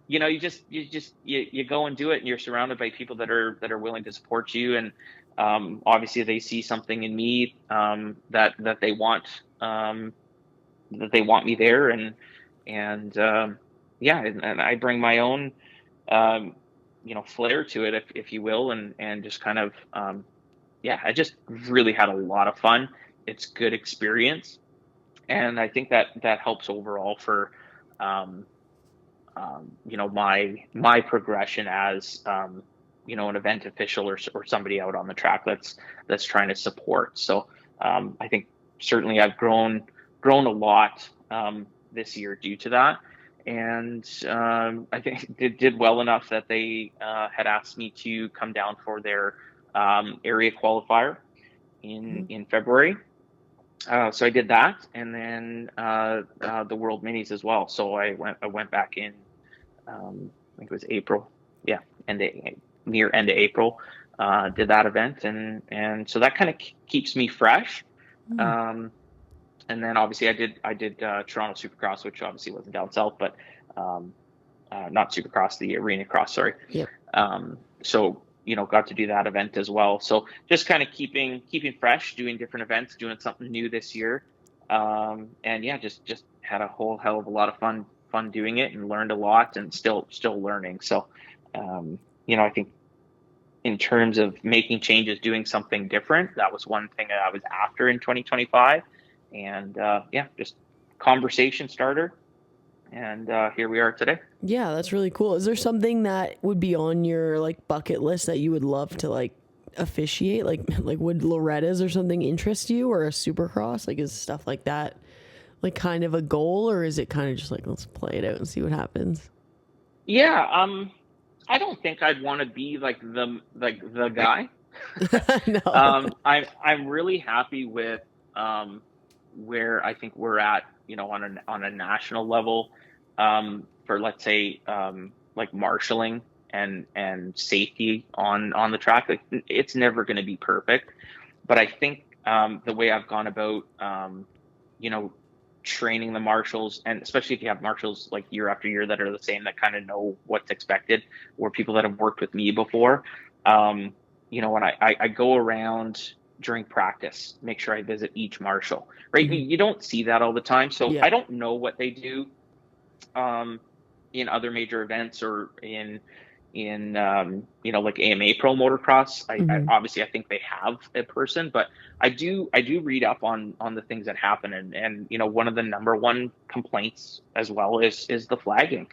You go and do it, and you're surrounded by people that are willing to support you, and obviously they see something in me, that they want, me there, and I bring my own, flair to it, if you will, and just kind of, I just really had a lot of fun. It's good experience, and I think that helps overall for, my progression as, an event official, or somebody out on the track that's trying to support. So I think certainly I've grown a lot, this year due to that. And I think it did well enough that they had asked me to come down for their area qualifier in February. So I did that, and then the World Minis as well. So I went back in, I think it was April, near end of April. Did that event, and so that kind of keeps me fresh. And then obviously I did Toronto Supercross, which obviously wasn't down south, but not Supercross, the Arena Cross, sorry. Yep. So got to do that event as well. So just kind of keeping fresh, doing different events, doing something new this year. Just had a whole hell of a lot of fun doing it, and learned a lot, and still learning. So, I think in terms of making changes, doing something different, that was one thing that I was after in 2025. And just conversation starter. And here we are today. Yeah, that's really cool. Is there something that would be on your bucket list that you would love to officiate? Like would Loretta's or something interest you, or a Supercross? Is stuff like that kind of a goal, or is it kind of just let's play it out and see what happens? Yeah, I don't think I'd want to be the guy. No. I'm really happy with where I think we're at, on a national level, for, let's say, marshaling and safety on the track. It's never going to be perfect, but I think the way I've gone about, training the marshals, and especially if you have marshals year after year that are the same, that kind of know what's expected, or people that have worked with me before, when I go around during practice, make sure I visit each marshal, right? Mm-hmm. You don't see that all the time. So yeah. I don't know what they do in other major events, or in AMA Pro Motocross. I obviously I think they have a person, but I do read up on the things that happen, and one of the number one complaints as well is the flagging,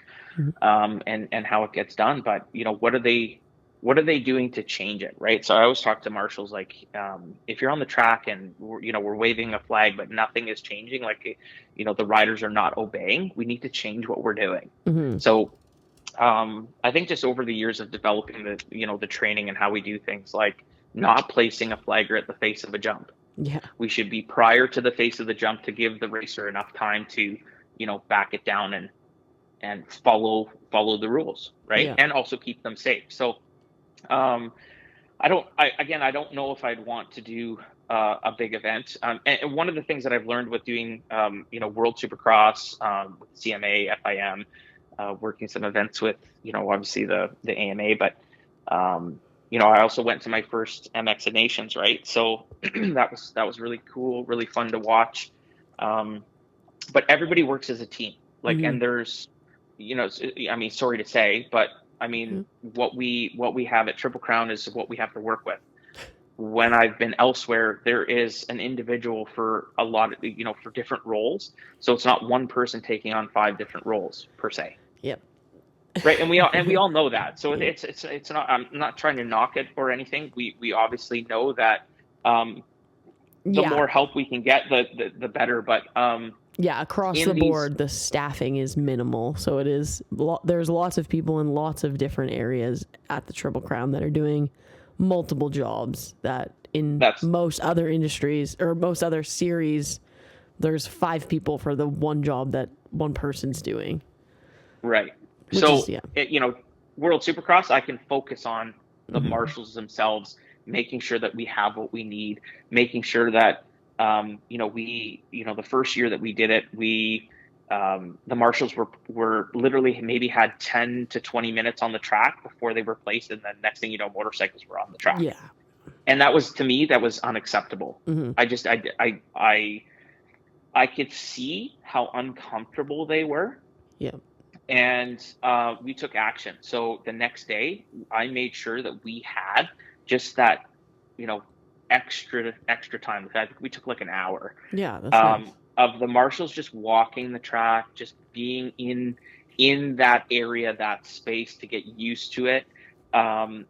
and how it gets done. But what are they doing to change it, right? So I always talk to marshals, if you're on the track and we're waving a flag, but nothing is changing, the riders are not obeying, we need to change what we're doing. Mm-hmm. So I think just over the years of developing the training and how we do things, not placing a flagger at the face of a jump. Yeah, we should be prior to the face of the jump to give the racer enough time to back it down and follow the rules, right? Yeah. And also keep them safe. So I don't know if I'd want to do a big event. And one of the things that I've learned with doing, World Supercross, with CMA, FIM, working some events with, obviously the AMA, but, I also went to my first MX Nations, right? So that was really cool, really fun to watch. But everybody works as a team, and there's, sorry to say, but what we have at Triple Crown is what we have to work with. when I've been elsewhere, there is an individual for a lot of, for different roles. So it's not one person taking on 5 different roles per se. Yep. Right. And we all know that. So Yeah. it's not, I'm not trying to knock it or anything. We obviously know that, the more help we can get, the better. But, yeah, across the board, the staffing is minimal. So it is, there's lots of people in lots of different areas at the Triple Crown that are doing multiple jobs that in most other industries or most other series, there's 5 people for the one job that one person's doing. Right. So, World Supercross, I can focus on the marshals themselves, making sure that we have what we need, making sure that, the first year that we did it, the marshals were literally maybe had 10 to 20 minutes on the track before they were placed. And then next thing you know, motorcycles were on the track. Yeah. And that was, to me, that was unacceptable. I could see how uncomfortable they were. Yeah. And we took action. So the next day, I made sure that we had just that, extra time. I think we took like an hour. Yeah, that's nice. Of the marshals just walking the track, just being in that area, that space to get used to it, and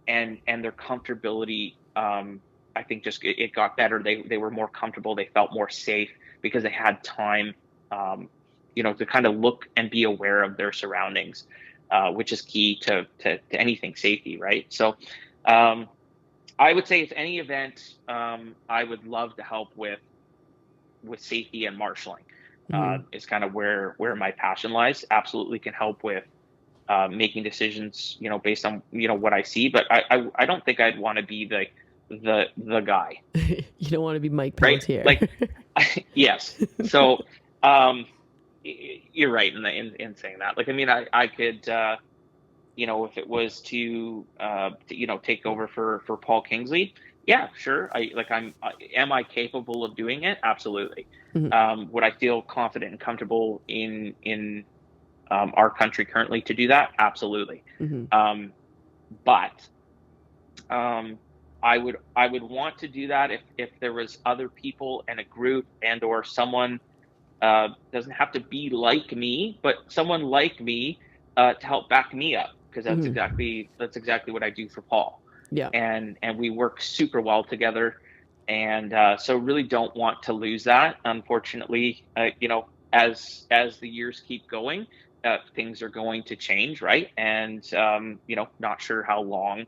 their comfortability. I think just it got better. They were more comfortable. They felt more safe because they had time. To kind of look and be aware of their surroundings, which is key to anything safety, right? So I would say if any event, I would love to help with safety and marshaling. Is kind of where my passion lies. Absolutely can help with making decisions, based on, what I see, but I don't think I'd want to be the guy. You don't want to be Mike Pelletier. Right? Like, yes. So, you're right in saying that. Like, I mean, I could, if it was to take over for Paul Kingsley, yeah, sure. Am I capable of doing it? Absolutely. Would I feel confident and comfortable in our country currently to do that? Absolutely. But I would want to do that if there was other people in a group and or someone. Doesn't have to be like me, but someone like me to help back me up, because that's exactly what I do for Paul. Yeah, and we work super well together, and so really don't want to lose that. Unfortunately, as the years keep going, things are going to change, right? And not sure how long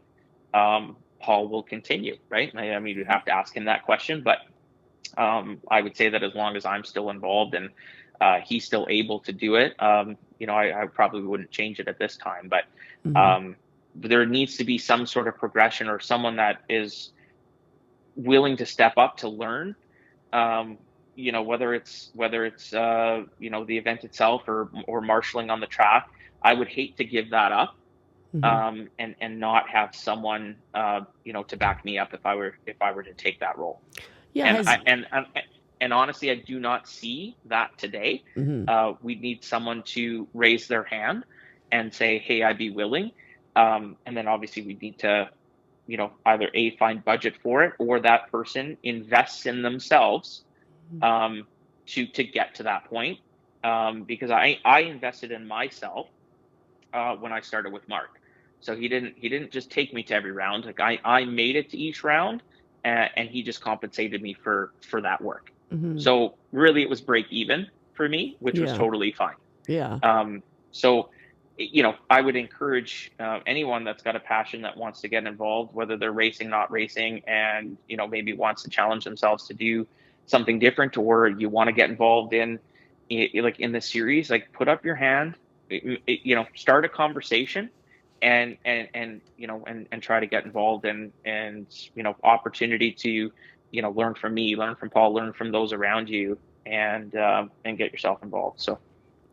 Paul will continue, right? I mean, you'd have to ask him that question, but. I would say that as long as I'm still involved and he's still able to do it, I probably wouldn't change it at this time. But there needs to be some sort of progression or someone that is willing to step up to learn. Whether it's the event itself or marshaling on the track. I would hate to give that up. And not have someone to back me up if I were to take that role. Yeah, and honestly, I do not see that today. We need someone to raise their hand and say, "Hey, I'd be willing." And then obviously we need to, either find budget for it, or that person invests in themselves to get to that point. Because I invested in myself when I started with Mark. So he didn't just take me to every round. Like I made it to each round. And he just compensated me for that work. So really it was break even for me, which was totally fine. Yeah. So, I would encourage anyone that's got a passion that wants to get involved, whether they're racing, not racing, and, maybe wants to challenge themselves to do something different, or you want to get involved in the series, like put up your hand, start a conversation. And try to get involved and opportunity to learn from me, learn from Paul, learn from those around you, and get yourself involved. So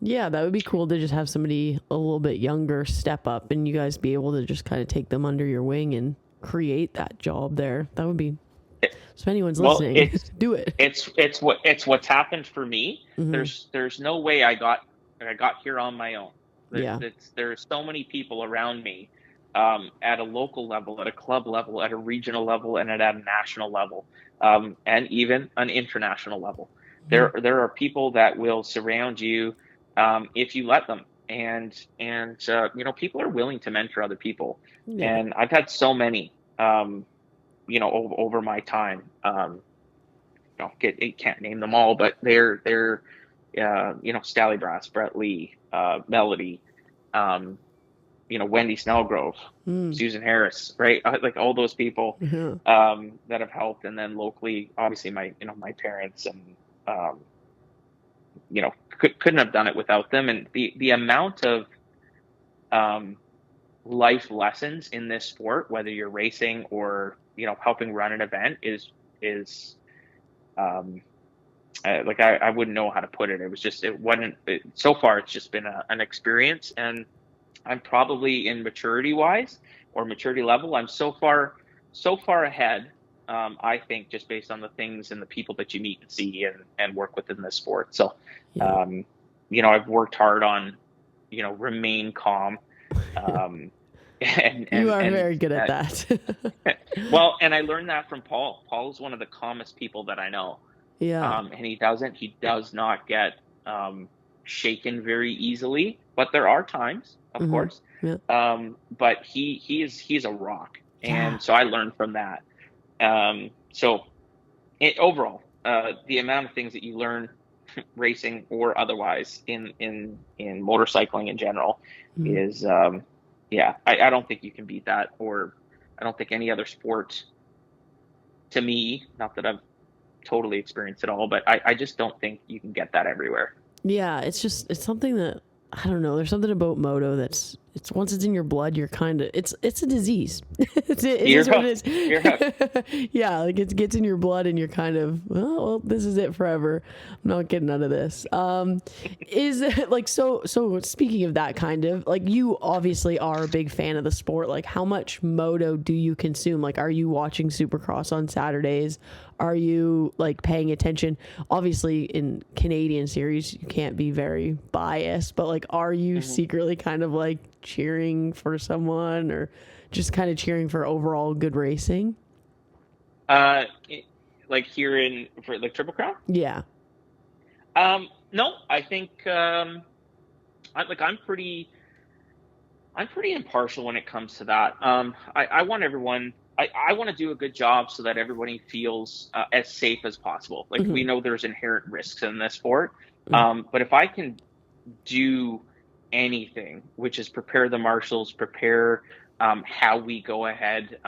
yeah, that would be cool to just have somebody a little bit younger step up and you guys be able to just kind of take them under your wing and create that job there. That would be, so if anyone's listening, do it. It's what's happened for me. There's no way I got here on my own. There's so many people around me at a local level, at a club level, at a regional level, and at a national level, and even an international level. There are people that will surround you if you let them, and people are willing to mentor other people, Yeah. and I've had so many, over my time. Can't name them all, but they're Stally Brass, Brett Lee, Melody, Wendy Snellgrove, Susan Harris, right? Like all those people Yeah. that have helped, and then locally, obviously my parents, and couldn't have done it without them. And the amount of life lessons in this sport, whether you're racing or helping run an event, is I wouldn't know how to put it. So far it's just been an experience, and I'm probably in maturity wise or maturity level, I'm so far ahead. I think just based on the things and the people that you meet and see and work with in this sport. So, Yeah. I've worked hard on, remain calm. And You are very good at that. well, and I learned that from Paul. Paul is one of the calmest people that I know. Yeah. And he does not get shaken very easily, but there are times, of course. Yeah. But he's a rock, and Yeah. so I learned from that. Overall, the amount of things that you learn racing or otherwise in motorcycling in general is I don't think you can beat that, or I don't think any other sport, to me, not that I've totally experienced it all, but I just don't think you can get that everywhere. Yeah, it's something that, I don't know. There's something about moto it's once it's in your blood, you're kind of, it's a disease. It is what it is. Yeah, like it gets in your blood and you're kind of, well, this is it forever. I'm not getting out of this. Is it like, so speaking of that, kind of like, you obviously are a big fan of the sport. Like, how much moto do you consume? Like, are you watching Supercross on Saturdays? Are you like paying attention? Obviously in Canadian series, you can't be very biased, but like, are you secretly kind of like cheering for someone, or just kind of cheering for overall good racing? Like here for like Triple Crown? Yeah. No, I think I'm pretty impartial when it comes to that. I want everyone. I want to do a good job so that everybody feels as safe as possible. Like, we know there's inherent risks in this sport, but if I can do anything, which is prepare the marshals, prepare how we go ahead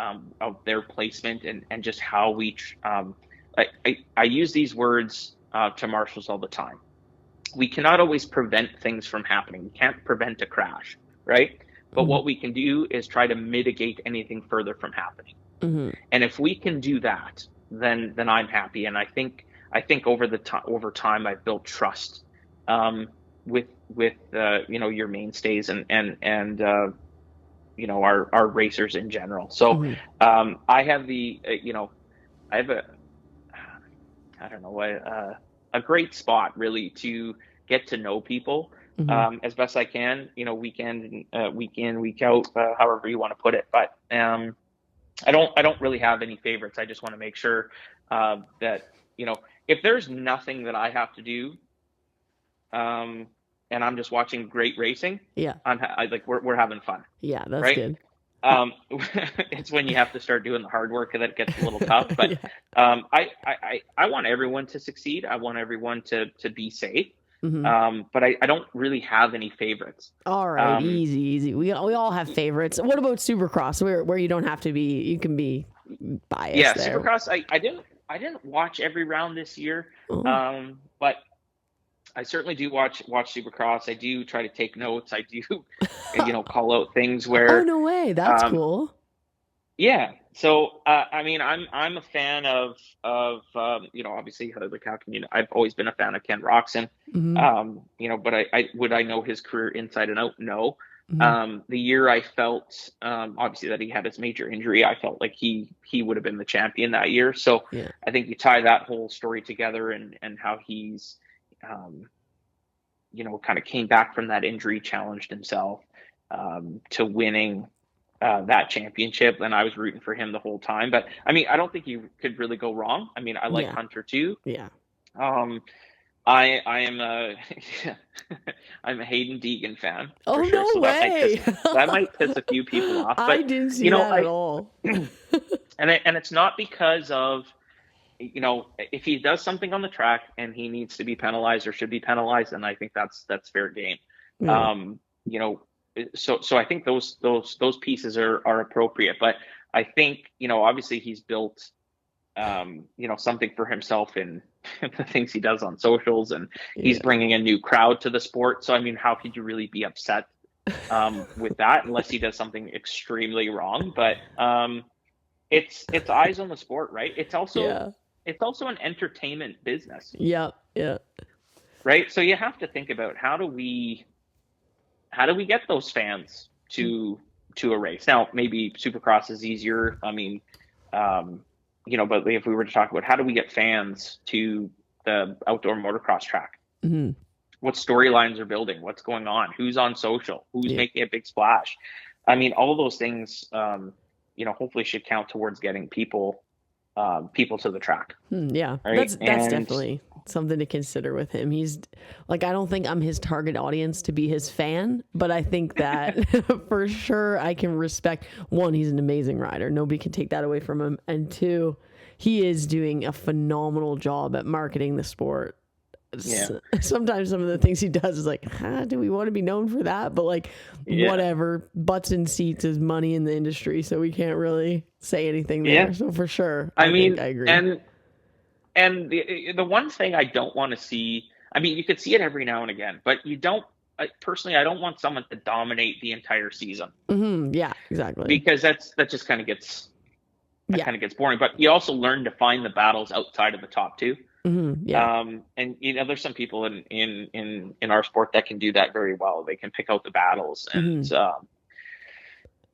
of their placement, and just how we I use these words to marshals all the time. We cannot always prevent things from happening. We can't prevent a crash, right? But what we can do is try to mitigate anything further from happening. And if we can do that, then I'm happy. And I think over time I've built trust with your mainstays and our racers in general. So I have a great spot really to get to know people as best I can, week in, week out, however you want to put it. But I don't really have any favorites. I just want to make sure that, if there's nothing that I have to do, and I'm just watching great racing, we're having fun. Yeah, that's right? good. It's when you have to start doing the hard work that it gets a little tough. But I want everyone to succeed. I want everyone to be safe. But I don't really have any favorites. All right, easy. We all have favorites. What about Supercross, where you don't have to be? You can be biased. Yeah, there. Supercross. I didn't watch every round this year, but I certainly do watch Supercross. I do try to take notes. I do, call out things where. Oh, no way! That's cool. Yeah. So, I'm a fan of obviously, like, how can I've always been a fan of Ken Roxon. But I know his career inside and out? No. The year I felt, obviously, that he had his major injury, I felt like he would have been the champion that year. So I think you tie that whole story together and how he's, kind of came back from that injury, challenged himself, to winning that championship, and I was rooting for him the whole time. But I mean, I don't think you could really go wrong. I mean, I like Yeah. Hunter too. Yeah. I am a I'm a Hayden Deegan fan Oh, for sure. no So way. that might piss a few people off. I But didn't see you know, that at all. and it's not because of, if he does something on the track and he needs to be penalized or should be penalized, and I think that's fair game. Yeah. You know, so I think those pieces are appropriate. But I think, obviously he's built something for himself in the things he does on socials, and he's bringing a new crowd to the sport. So I mean, how could you really be upset with that unless he does something extremely wrong? But it's eyes on the sport, right? It's also an entertainment business. Yeah. Right. So you have to think about how do we get those fans to a race. Now, maybe Supercross is easier. I mean, but if we were to talk about how do we get fans to the outdoor motocross track, what storylines are building, what's going on, who's on social, who's making a big splash. I mean, all of those things, hopefully should count towards getting people to the track. Yeah, right? That's definitely something to consider with him. He's like, I don't think I'm his target audience to be his fan, but I think that for sure I can respect, one, he's an amazing rider. Nobody can take that away from him. And two, he is doing a phenomenal job at marketing the sport. Yeah. Sometimes some of the things he does is like, do we want to be known for that? But like, whatever, butts in seats is money in the industry, so we can't really say anything there. So for sure, I mean, I agree. And the one thing I don't want to see, I mean, you could see it every now and again, but you don't. Personally, I don't want someone to dominate the entire season. Yeah, exactly. Because that just kind of gets boring. But you also learn to find the battles outside of the top two. And there's some people in our sport that can do that very well. They can pick out the battles, and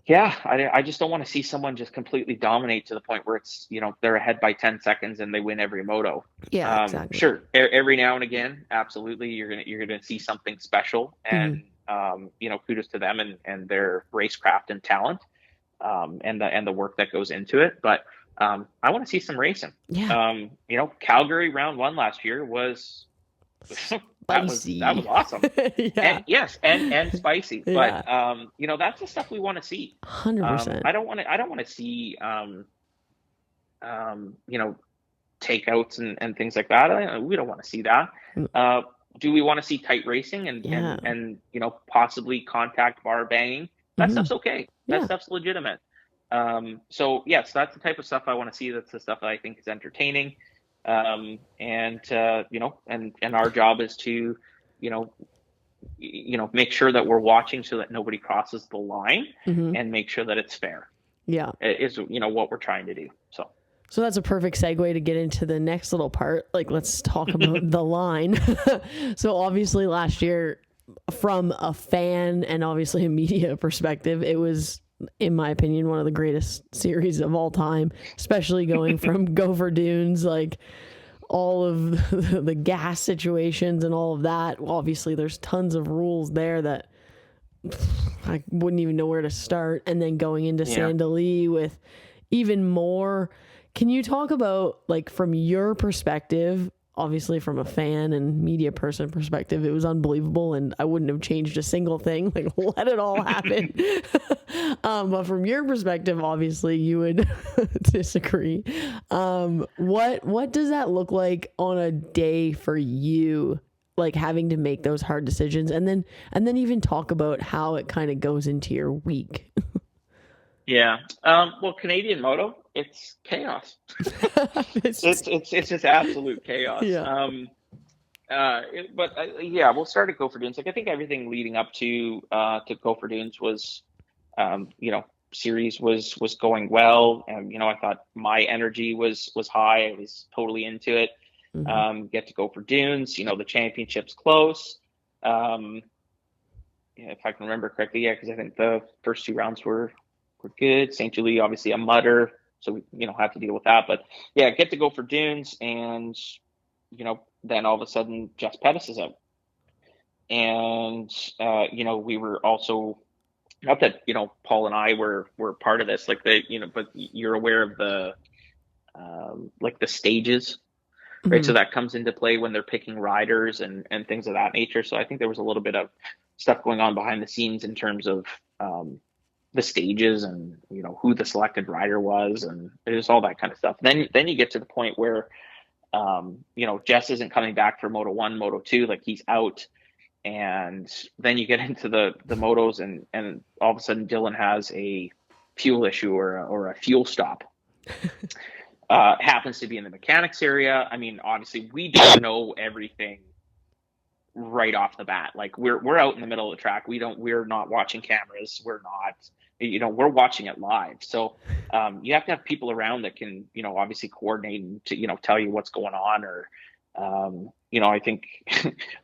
I just don't want to see someone just completely dominate to the point where it's, they're ahead by 10 seconds and they win every moto. Exactly. Sure, every now and again, absolutely, you're gonna see something special, and kudos to them and their racecraft and talent, and the work that goes into it, but. I want to see some racing. Calgary round 1 last year was that was awesome. and spicy. But that's the stuff we want to see. 100%. I don't want to see takeouts and things like that. We don't want to see that. Do we want to see tight racing and possibly contact bar banging? That stuff's okay. That stuff's legitimate. So yes, that's the type of stuff I want to see. That's the stuff that I think is entertaining. And our job is to, make sure that we're watching so that nobody crosses the line and make sure that it's fair. Yeah. Is, what we're trying to do. So that's a perfect segue to get into the next little part. Like, let's talk about the line. So obviously last year, from a fan and obviously a media perspective, it was, in my opinion, one of the greatest series of all time, especially going from Gopher Dunes, like all of the gas situations and all of that. Obviously, there's tons of rules there that I wouldn't even know where to start. And then going into Sandali with even more. Can you talk about, like, from your perspective, obviously from a fan and media person perspective, it was unbelievable and I wouldn't have changed a single thing. Like, let it all happen. But from your perspective, obviously you would disagree. What does that look like on a day for you? Like, having to make those hard decisions, and then even talk about how it kind of goes into your week. Well, Canadian Moto, it's chaos. It's just absolute chaos. We'll start at Gopher Dunes. Like, I think everything leading up to Gopher Dunes was, series was going well, and I thought my energy was high. I was totally into it. Get to Gopher Dunes. The championship's close. If I can remember correctly, because I think the first 2 rounds were good. St. Julie, obviously a mutter, so we have to deal with that. But get to Gopher Dunes, and then all of a sudden Jess Pettis is out, and we were also not that, Paul and I were part of this, like but you're aware of the like the stages, right? So Hmm. that comes into play when they're picking riders and things of that nature. So I think there was a little bit of stuff going on behind the scenes in terms of the stages and who the selected rider was and just all that kind of stuff. Then you get to the point where Jess isn't coming back for Moto 1, Moto 2, like he's out. And then you get into the motos and all of a sudden Dylan has a fuel issue or a fuel stop. Happens to be in the mechanics area. I mean, obviously we don't know everything right off the bat. Like we're out in the middle of the track. We're not watching cameras. We're not, we're watching it live. So you have to have people around that can, obviously coordinate and to, tell you what's going on or, I think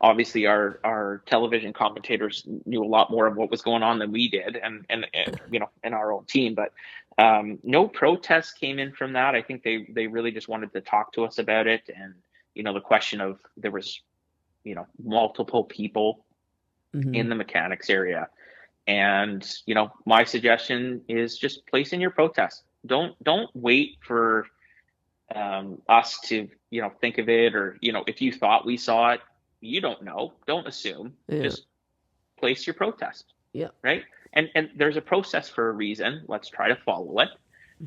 obviously our television commentators knew a lot more of what was going on than we did and in our own team, but no protests came in from that. I think they really just wanted to talk to us about it. And, the question of there was, multiple people Hmm. in the mechanics area. And, my suggestion is just place in your protest. Don't wait for us to, think of it or, if you thought we saw it, you don't know, don't assume, Yeah. just place your protest. Yeah. Right. And there's a process for a reason. Let's try to follow it.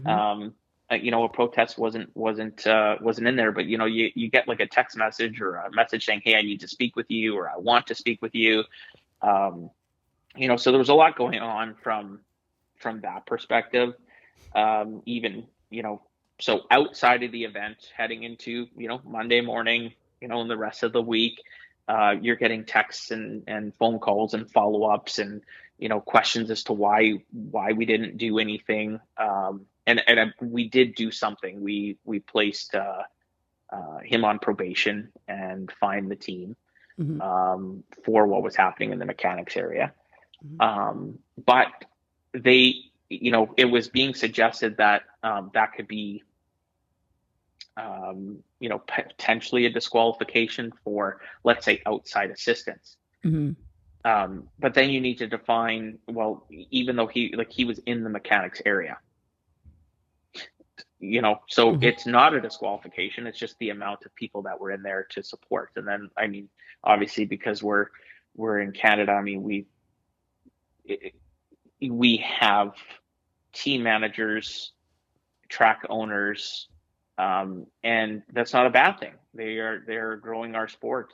Hmm. A protest wasn't in there, but you get like a text message or a message saying, "Hey, I need to speak with you," or "I want to speak with you." Um, so there was a lot going on from that perspective. Even so outside of the event, heading into Monday morning, and the rest of the week, you're getting texts and phone calls and follow ups and questions as to why we didn't do anything. And we did do something. We placed him on probation and fined the team Hmm. for what was happening in the mechanics area. Hmm. But they, it was being suggested that that could be, potentially a disqualification for, let's say, outside assistance. Hmm. But then you need to define, well, even though he was in the mechanics area, so Hmm. it's not a disqualification. It's just the amount of people that were in there to support. And then, I mean, obviously because we're in Canada, I mean, we have team managers, track owners, and that's not a bad thing. They're growing our sport.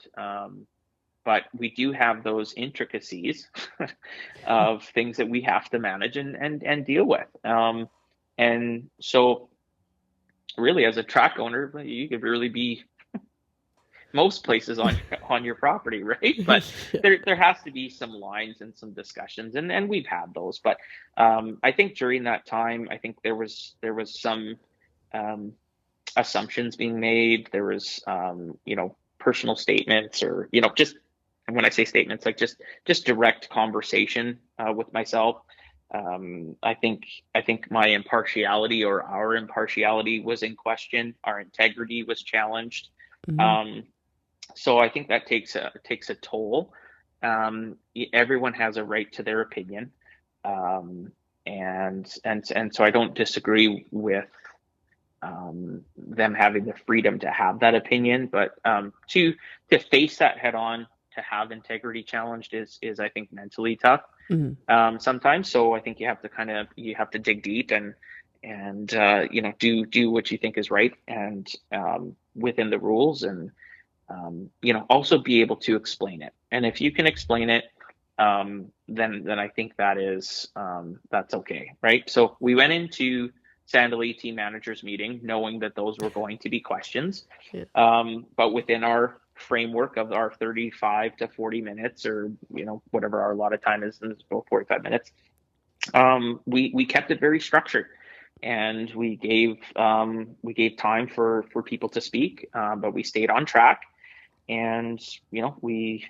But we do have those intricacies of things that we have to manage and deal with. And so really as a track owner, you could really be most places on your property, right? But Yeah. there has to be some lines and some discussions, and we've had those. But I think during that time, I think there was some um, assumptions being made. There was personal statements or just, and when I say statements, like just direct conversation with myself. I think my impartiality or our impartiality was in question. Our integrity was challenged. Hmm. Um, so I think that takes a toll. Everyone has a right to their opinion, and so I don't disagree with them having the freedom to have that opinion, but to face that head on, to have integrity challenged is I think mentally tough Hmm. sometimes. So I think you have to dig deep and do what you think is right and within the rules and also be able to explain it. And if you can explain it, then I think that's okay, right? So we went into Sandali team managers meeting knowing that those were going to be questions, Yeah. but within our framework of our 35 to 40 minutes or whatever our allotted time is, and it's about 45 minutes, we kept it very structured. And we gave time for people to speak, but we stayed on track. And we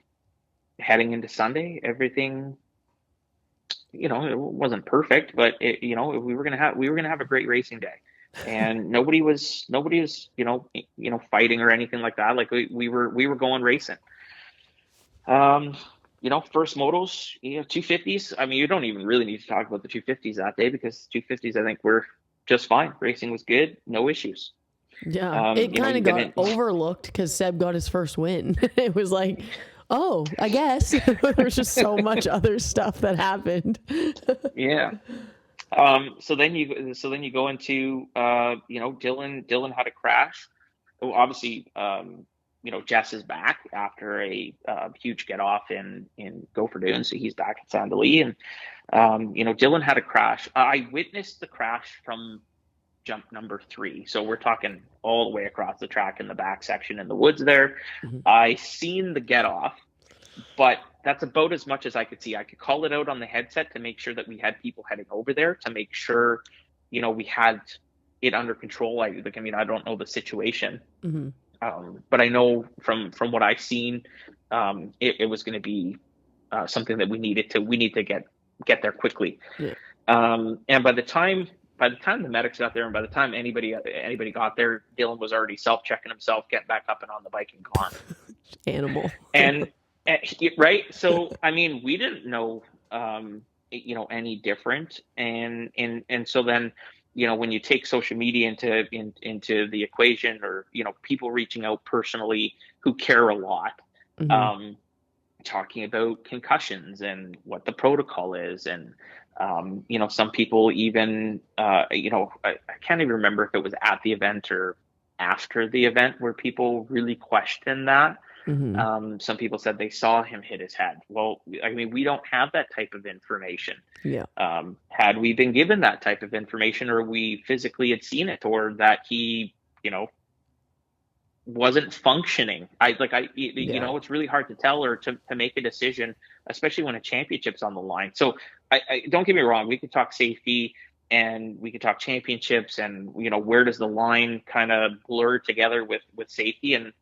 heading into Sunday, everything, it wasn't perfect, but we were gonna have a great racing day, and nobody was fighting or anything like that. Like we were going racing. first motos, 250s. I mean, you don't even really need to talk about the 250s that day because 250s, I think, were just fine. Racing was good, no issues. Yeah, it kind of got overlooked because Seb got his first win. It was like, oh, I guess there's just so much other stuff that happened. Yeah. So then you go into Dylan had a crash. Well, obviously, Jess is back after a huge get off in Gopher Dune, so he's back at Sandalee, and Dylan had a crash. I witnessed the crash from jump number 3, so we're talking all the way across the track in the back section in the woods there. Mm-hmm. I seen the get off, but that's about as much as I could see. I could call it out on the headset to make sure that we had people heading over there to make sure, we had it under control. I don't know the situation, mm-hmm. But I know from what I've seen, it was going to be something that we need to get there quickly. Yeah. And by the time the medics got there, and by the time anybody got there, Dylan was already self-checking himself, getting back up and on the bike and gone. Animal. and right. So, I mean, we didn't know, any different. And so then, when you take social media into the equation, or, people reaching out personally who care a lot, mm-hmm. Talking about concussions and what the protocol is. And, some people even, I can't even remember if it was at the event or after the event where people really questioned that. Mm-hmm. Some people said they saw him hit his head. Well, I mean, we don't have that type of information. Yeah. Had we been given that type of information, or we physically had seen it, or that he, wasn't functioning, it's really hard to tell or to make a decision, especially when a championship's on the line. So I don't get me wrong. We could talk safety and we could talk championships, and, where does the line kind of blur together with safety? And,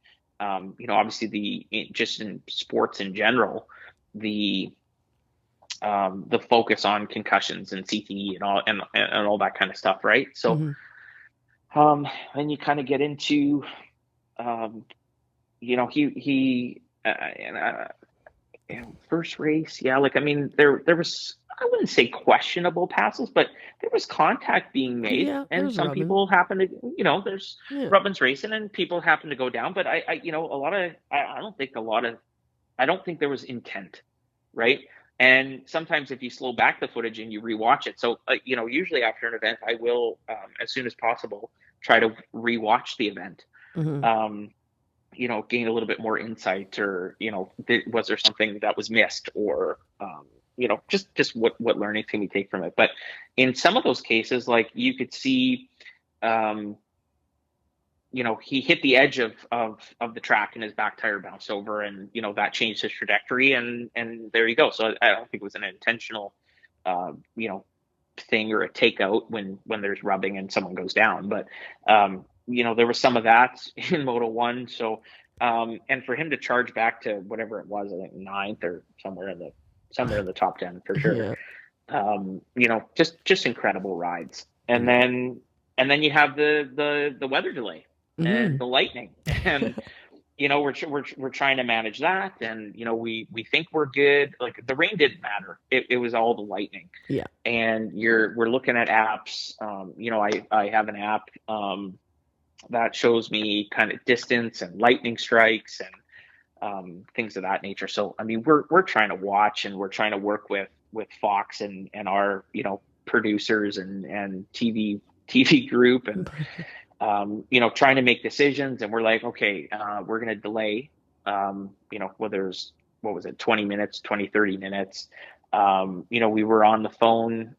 obviously just in sports in general, the focus on concussions and CTE and all that kind of stuff. Right. So, mm-hmm. Then you kind of get into, first race. Yeah. There was, I wouldn't say questionable passes, but there was contact being made, and some rubbing. People happen to, there's rubbins racing, and people happen to go down. But I don't think there was intent, right? And sometimes if you slow back the footage and you rewatch it, so usually after an event, I will, as soon as possible, try to rewatch the event. Mm-hmm. Gain a little bit more insight, or was there something that was missed, or just what learning can we take from it. But in some of those cases, like, you could see, he hit the edge of the track and his back tire bounced over, and, that changed his trajectory, and there you go. So I don't think it was an intentional, thing or a takeout when there's rubbing and someone goes down. But, there was some of that in Moto 1. So, and for him to charge back to whatever it was, I think 9th or somewhere in the top 10 for sure. Yeah. Just incredible rides. And then you have the weather delay, mm-hmm. and the lightning, and we're trying to manage that, and we think we're good. Like, the rain didn't matter; it was all the lightning. Yeah. And we're looking at apps. I have an app that shows me kind of distance and lightning strikes and things of that nature. So, I mean, we're trying to watch, and we're trying to work with Fox and our, producers and TV group, and, trying to make decisions. And we're like, okay, we're going to delay, whether it's, 20 minutes, 20, 30 minutes. We were on the phone,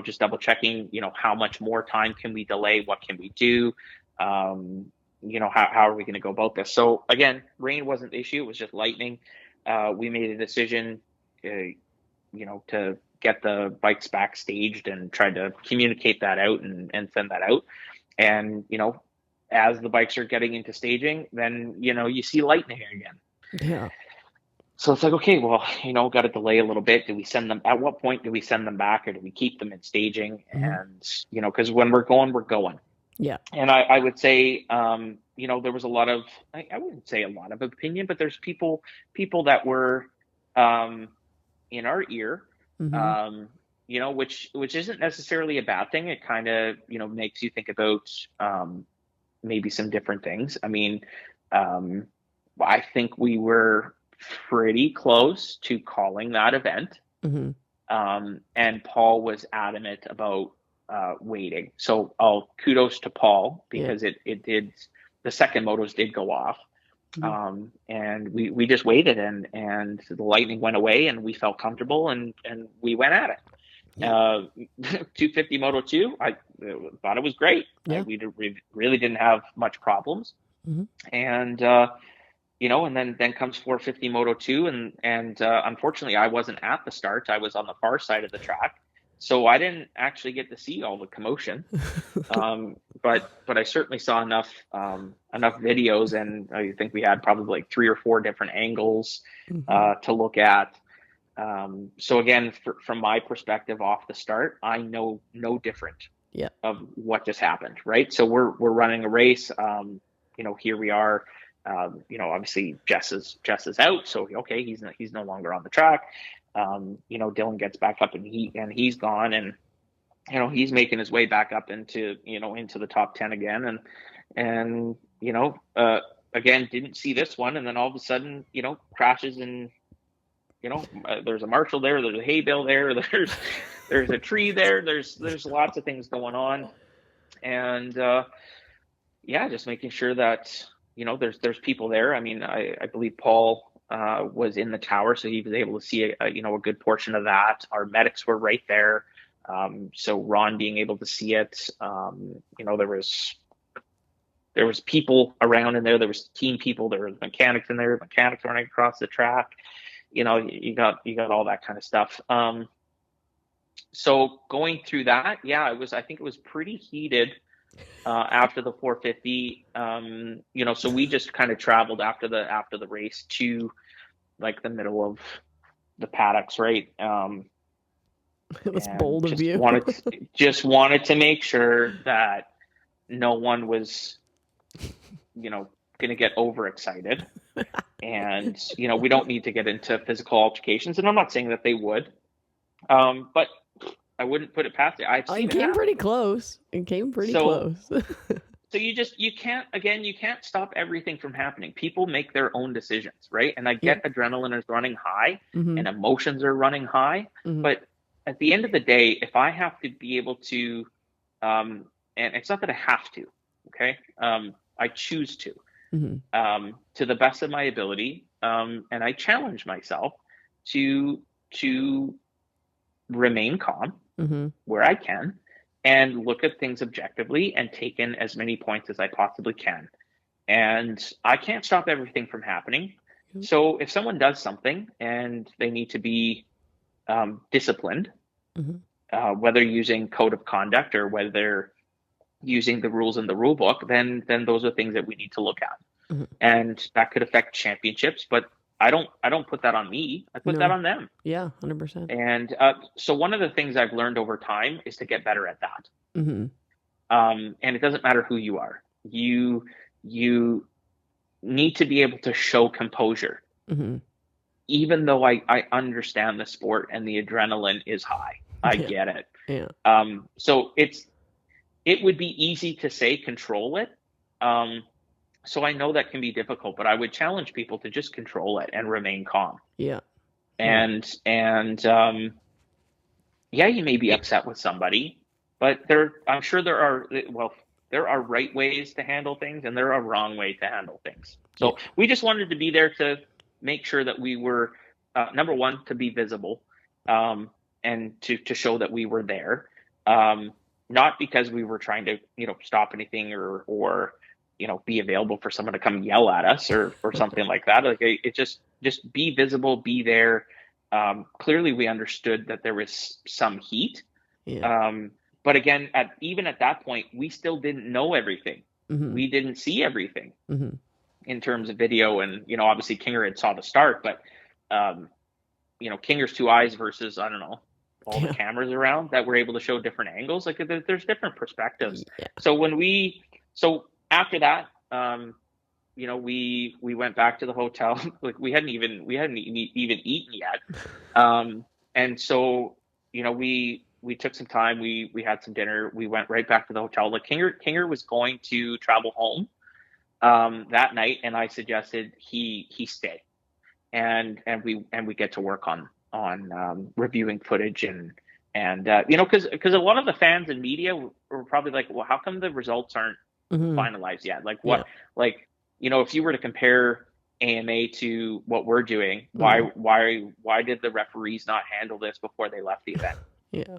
just double checking, how much more time can we delay? What can we do? How are we going to go about this? So again, rain wasn't the issue. It was just lightning. We made a decision, to get the bikes back staged and tried to communicate that out and send that out. And, as the bikes are getting into staging, then, you see lightning again. Yeah. So it's like, okay, well, got to delay a little bit. Do we send them? At what point do we send them back, or do we keep them in staging? Mm-hmm. And, because when we're going, we're going. Yeah. And I would say, there was a lot of, I wouldn't say a lot of opinion, but there's people that were, in our ear, Mm-hmm. which isn't necessarily a bad thing. It kind of, makes you think about maybe some different things. I mean, um, I think we were pretty close to calling that event. Mm-hmm. And Paul was adamant about waiting. So I'll kudos to Paul Yeah. because it did, the second motos did go off. Mm-hmm. And we just waited and the lightning went away and we felt comfortable and we went at it. Yeah. 250 Moto 2, I thought it was great. Yeah. We really didn't have much problems. Mm-hmm. And, and then comes 450 Moto 2. And unfortunately, I wasn't at the start. I was on the far side of the track. So I didn't actually get to see all the commotion. But I certainly saw enough videos, and I think we had probably like 3 or 4 different angles to look at. So again, from my perspective off the start, I know no different of what just happened, right? So we're running a race. Here we are. Obviously Jess is out, so okay, he's no longer on the track. Dylan gets back up and he's gone, and he's making his way back up into the top 10 again, and again didn't see this one, and then all of a sudden crashes, and there's a Marshall there, there's a hay bale there, there's a tree there, there's lots of things going on, and just making sure that there's people there. I mean, I believe Paul was in the tower, so he was able to see a good portion of that. Our medics were right there, so Ron being able to see it. There was people around in there. There was team people. There was mechanics in there. Mechanics running across the track. You got all that kind of stuff. So going through that, I think it was pretty heated. After the 450, so we just kind of traveled after the race to like the middle of the paddocks, right? It was bold of you. wanted to make sure that no one was, going to get overexcited, and we don't need to get into physical altercations, and I'm not saying that they would, but I wouldn't put it past it. It came pretty close. Close. So you can't stop everything from happening. People make their own decisions, right? And I get adrenaline is running high and emotions are running high, but at the end of the day, if I have to be able to, and it's not that I have to, okay? I choose to the best of my ability, and I challenge myself to remain calm where I can and look at things objectively and take in as many points as I possibly can. And I can't stop everything from happening. So if someone does something and they need to be disciplined, whether using code of conduct or whether using the rules in the rule book, then those are things that we need to look at. And that could affect championships, but I don't put that on me. I put that on them. Yeah, 100%. And so one of the things I've learned over time is to get better at that. And it doesn't matter who you are. You need to be able to show composure. Even though I understand the sport and the adrenaline is high. I get it. Yeah. So it would be easy to say control it. So I know that can be difficult, but I would challenge people to just control it and remain calm. Yeah. And you may be upset with somebody, but I'm sure there are right ways to handle things and there are wrong ways to handle things. So we just wanted to be there to make sure that we were, number one, to be visible, and to show that we were there. Not because we were trying to, stop anything or be available for someone to come yell at us or something like that. Like it just be visible, be there. Clearly we understood that there was some heat. But again, even at that point, we still didn't know everything. We didn't see everything in terms of video. And, obviously Kinger had saw the start, but, Kinger's 2 eyes versus, I don't know, all the cameras around that were able to show different angles. Like there's different perspectives. So after that, we went back to the hotel. Like we hadn't even eaten yet. And so, we took some time, we had some dinner, we went right back to the hotel. Like Kinger was going to travel home that night, and I suggested he stay, and we get to work on reviewing footage, and because a lot of the fans and media were probably like, well, how come the results aren't Hmm. finalized yet? Like Yeah. what, like, if you were to compare AMA to what we're doing, why Hmm. why did the referees not handle this before they left the event? Yeah.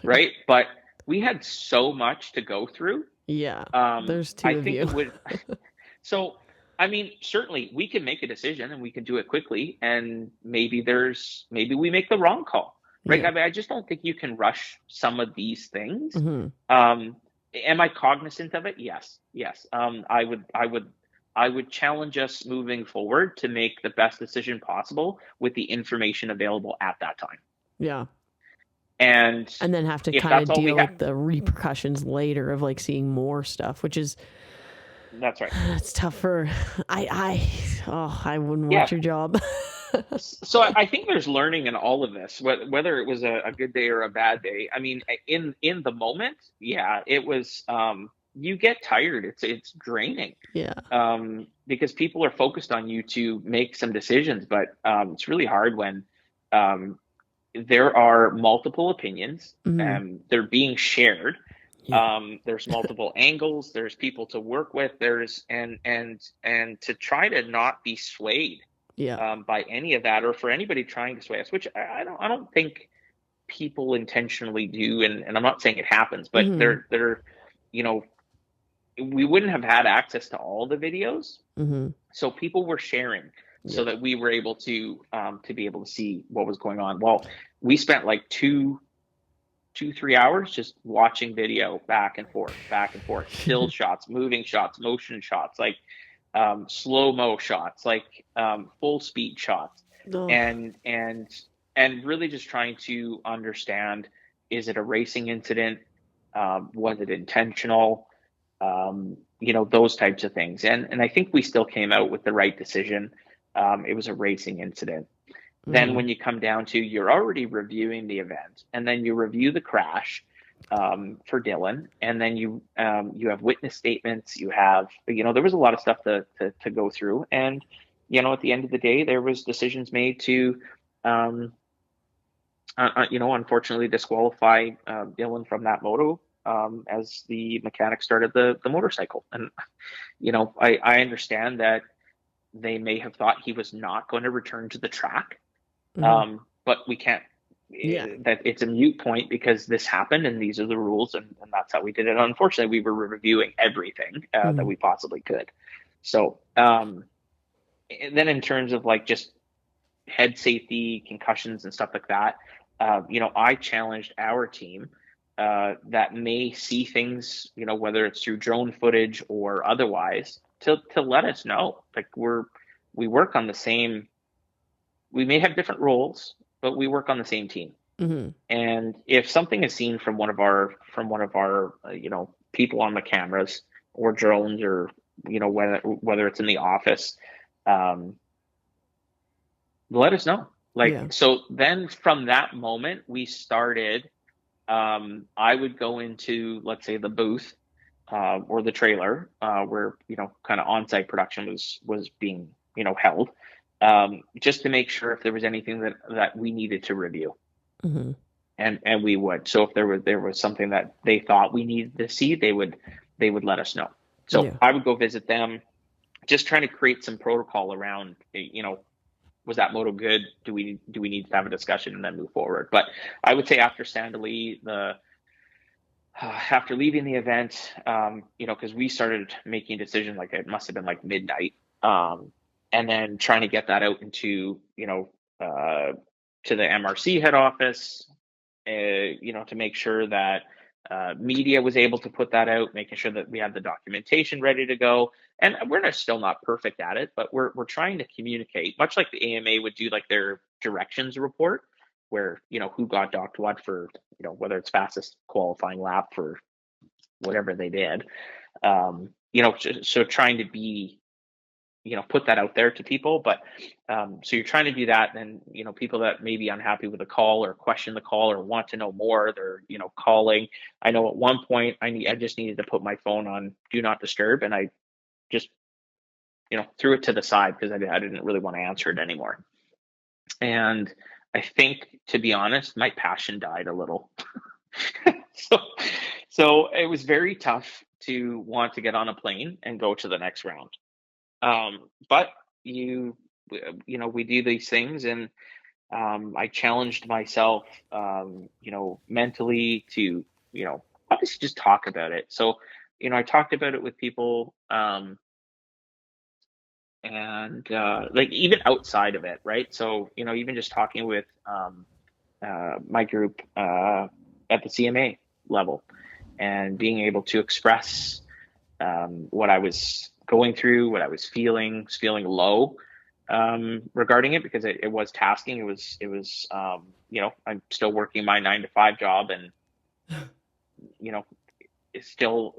Right? But we had so much to go through. Yeah. There's I two of think you. it would. So, I mean, certainly we can make a decision and we can do it quickly, and maybe we make the wrong call, right? Yeah. I mean, I just don't think you can rush some of these things. Hmm. Um, am I cognizant of it? Yes, yes. I would challenge us moving forward to make the best decision possible with the information available at that time. Yeah. And And then have to if kind that's of all we deal have, with the repercussions later of like seeing more stuff, which is that's right. that's tough for I wouldn't Yeah. want your job. So I think there's learning in all of this, whether it was a good day or a bad day. I mean, in the moment, yeah, it was. You get tired. It's draining, Yeah. because people are focused on you to make some decisions, but it's really hard when um, there are multiple opinions Hmm. and they're being shared. Yeah. There's multiple angles. There's people to work with. And to try to not be swayed Yeah. by any of that, or for anybody trying to sway us, which I don't think people intentionally do, and I'm not saying it happens, but Hmm. they're you know we wouldn't have had access to all the videos, Hmm. so people were sharing so Yeah. that we were able to be able to see what was going on. Well, we spent like 3 hours just watching video back and forth, still shots, moving shots, motion shots, like slow mo shots, like full speed shots, Oh. and really just trying to understand: is it a racing incident? Was it intentional? Those types of things, and I think we still came out with the right decision. It was a racing incident. Then Hmm. when you come down to, you're already reviewing the event, and then you review the crash for Dylan, and then you have witness statements. You have, there was a lot of stuff to go through, and at the end of the day, there was decisions made to um, unfortunately disqualify Dylan from that moto, as the mechanic started the motorcycle. And I understand that they may have thought he was not going to return to the track, Hmm. but we can't. Yeah. That it's a mute point because this happened and these are the rules, and that's how we did it. Unfortunately, we were reviewing everything that Hmm. we possibly could. So and then in terms of like just head safety, concussions, and stuff like that, I challenged our team that may see things, whether it's through drone footage or otherwise, to let us know. Like we work on the same. We may have different roles, but we work on the same team. Hmm. And if something is seen from one of our people on the cameras or drones, or whether it's in the office, um, let us know. Yeah. Like, so then from that moment we started. I would go into, let's say, the booth or the trailer where kind of on-site production was being held, just to make sure if there was anything that we needed to review, Hmm. and we would. So if there was something that they thought we needed to see, they would let us know. So Yeah. I would go visit them, just trying to create some protocol around, was that moto good? Do we need to have a discussion and then move forward? But I would say after Sandali, after leaving the event, because we started making a decision, like it must have been like midnight, and then trying to get that out into, to the MRC head office, to make sure that media was able to put that out, making sure that we had the documentation ready to go. And still not perfect at it, but we're trying to communicate, much like the AMA would do, like their directions report, where who got docked what for, whether it's fastest qualifying lap for whatever they did. So trying to be put that out there to people. But so you're trying to do that, and people that may be unhappy with the call or question the call or want to know more, they're calling. I know at one point I just needed to put my phone on do not disturb, and I just threw it to the side because I didn't really want to answer it anymore. And I think, to be honest, my passion died a little. so it was very tough to want to get on a plane and go to the next round. But we do these things, and I challenged myself, mentally to, obviously just talk about it. So, I talked about it with people, and like even outside of it, right? So, even just talking with my group at the CMA level, and being able to express what I was going through, what I was feeling low regarding it, because it was tasking. It was I'm still working my 9 to 5 job, and it's still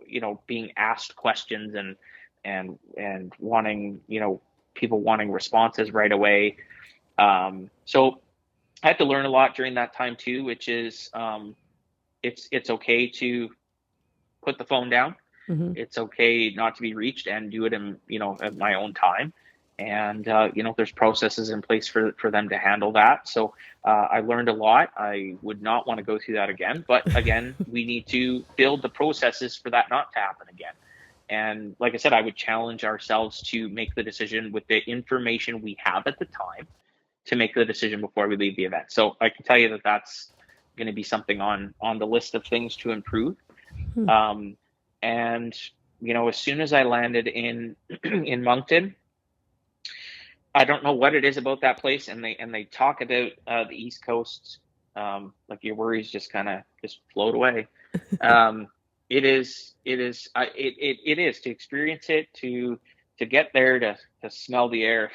being asked questions and wanting people wanting responses right away. So I had to learn a lot during that time too, which is it's okay to put the phone down. Mm-hmm. It's okay not to be reached, and do it in at my own time. And there's processes in place for them to handle that. So I learned a lot. I would not want to go through that again. But again, we need to build the processes for that not to happen again. And like I said, I would challenge ourselves to make the decision with the information we have at the time, to make the decision before we leave the event. So I can tell you that that's going to be something on the list of things to improve. And as soon as I landed in Moncton, I don't know what it is about that place, and they talk about the East Coast, like your worries just kind of just float away. It is to experience it, to get there, to smell the air.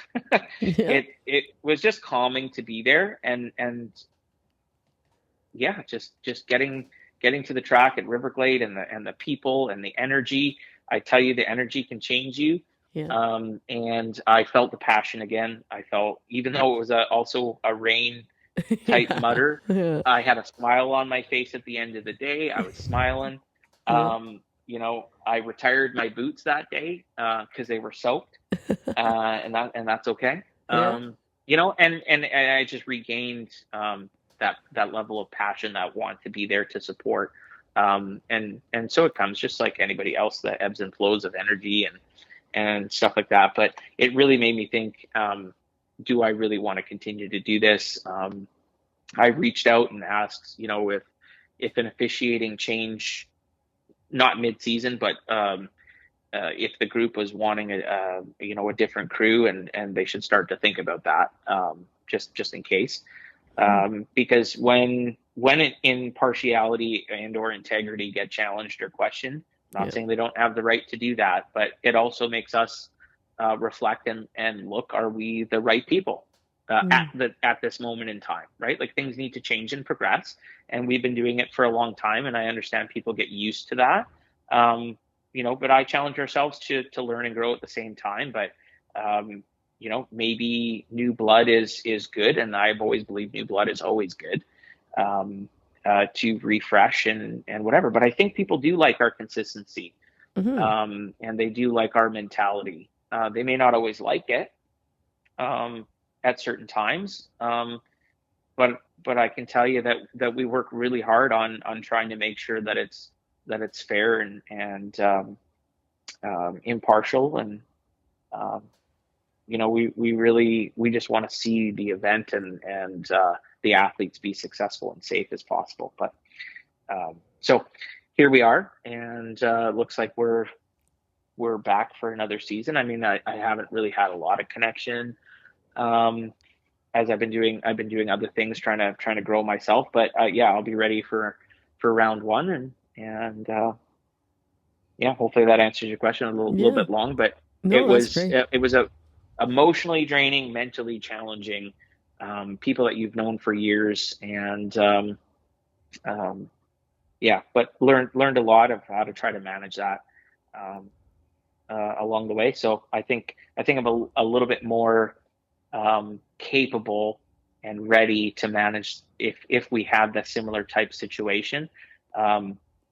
Yeah. It was just calming to be there, and yeah, just getting to the track at Riverglade, and the people and the energy. I tell you, the energy can change you. Yeah. And I felt the passion again. I felt, even though it was also a rain type Yeah. mutter, Yeah. I had a smile on my face at the end of the day. I was smiling. Yeah. I retired my boots that day because they were soaked, and that's okay. Yeah. And I just regained that level of passion, that want to be there to support. And so it comes just like anybody else, the ebbs and flows of energy and stuff like that. But it really made me think, do I really want to continue to do this? I reached out and asked, if an officiating change, not mid-season, but if the group was wanting a different crew, and they should start to think about that, just in case. Because when impartiality and or integrity get challenged or questioned, I'm not saying they don't have the right to do that, but it also makes us reflect and look, are we the right people at this moment in time, right? Like, things need to change and progress, and we've been doing it for a long time, and I understand people get used to that. But I challenge ourselves to learn and grow at the same time. But maybe new blood is good, and I've always believed new blood is always good. To refresh and whatever. But I think people do like our consistency, and they do like our mentality. They may not always like it at certain times, but I can tell you that we work really hard on trying to make sure that it's fair and impartial, and we just want to see the event and the athletes be successful and safe as possible. But so here we are, and looks like we're back for another season. I mean, I haven't really had a lot of connection as I've been doing other things, trying to grow myself. But I'll be ready for round one, and hopefully that answers your question. A little bit long, but No, it was a emotionally draining, mentally challenging. People that you've known for years, and but learned a lot of how to try to manage that. along the way. So I think I'm a little bit more capable and ready to manage if we had that similar type situation.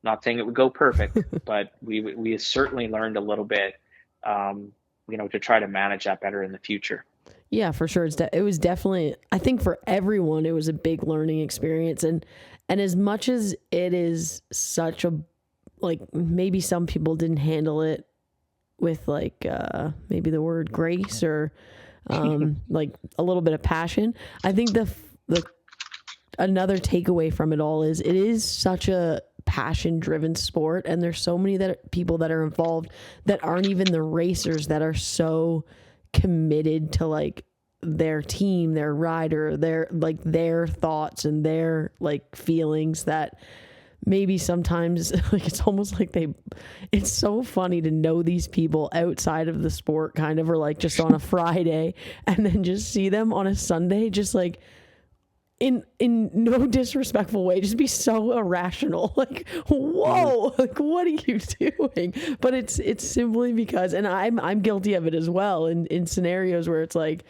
Not saying it would go perfect, but we certainly learned a little bit, to try to manage that better in the future. Yeah, for sure. It was definitely, I think for everyone, it was a big learning experience. And as much as it is such a, like, maybe some people didn't handle it with like, maybe the word grace or, like a little bit of passion. I think the another takeaway from it all is it is such a passion driven sport. And there's so many people that are involved that aren't even the racers that are so committed to like their team, their rider, their thoughts and their like feelings that maybe sometimes like it's almost like it's so funny to know these people outside of the sport kind of, or like just on a Friday and then just see them on a Sunday just like in no disrespectful way, just be so irrational. Like, whoa, like what are you doing? But it's simply because, and I'm guilty of it as well in scenarios where it's like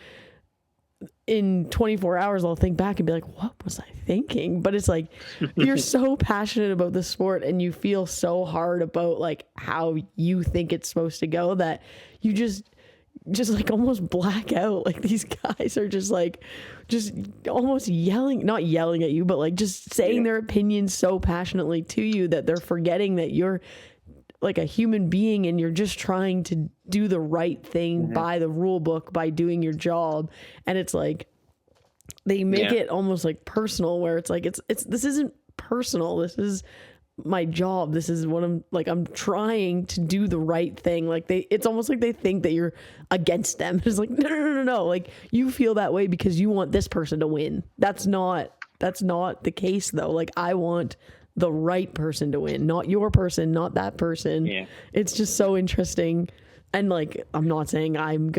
in 24 hours, I'll think back and be like, what was I thinking? But it's like, you're so passionate about the sport and you feel so hard about like how you think it's supposed to go that you just like almost black out. Like these guys are just almost not yelling at you, but like just saying their opinions so passionately to you that they're forgetting that you're like a human being and you're just trying to do the right thing by the rule book, by doing your job. And it's like, they make it almost like personal where it's like, this isn't personal. This is my job. This is what I'm trying to do the right thing. Like it's almost like they think that you're against them. It's like, no. Like you feel that way because you want this person to win. That's not the case though. Like I want the right person to win, not your person, not that person. Yeah. It's just so interesting. And like, I'm not saying I'm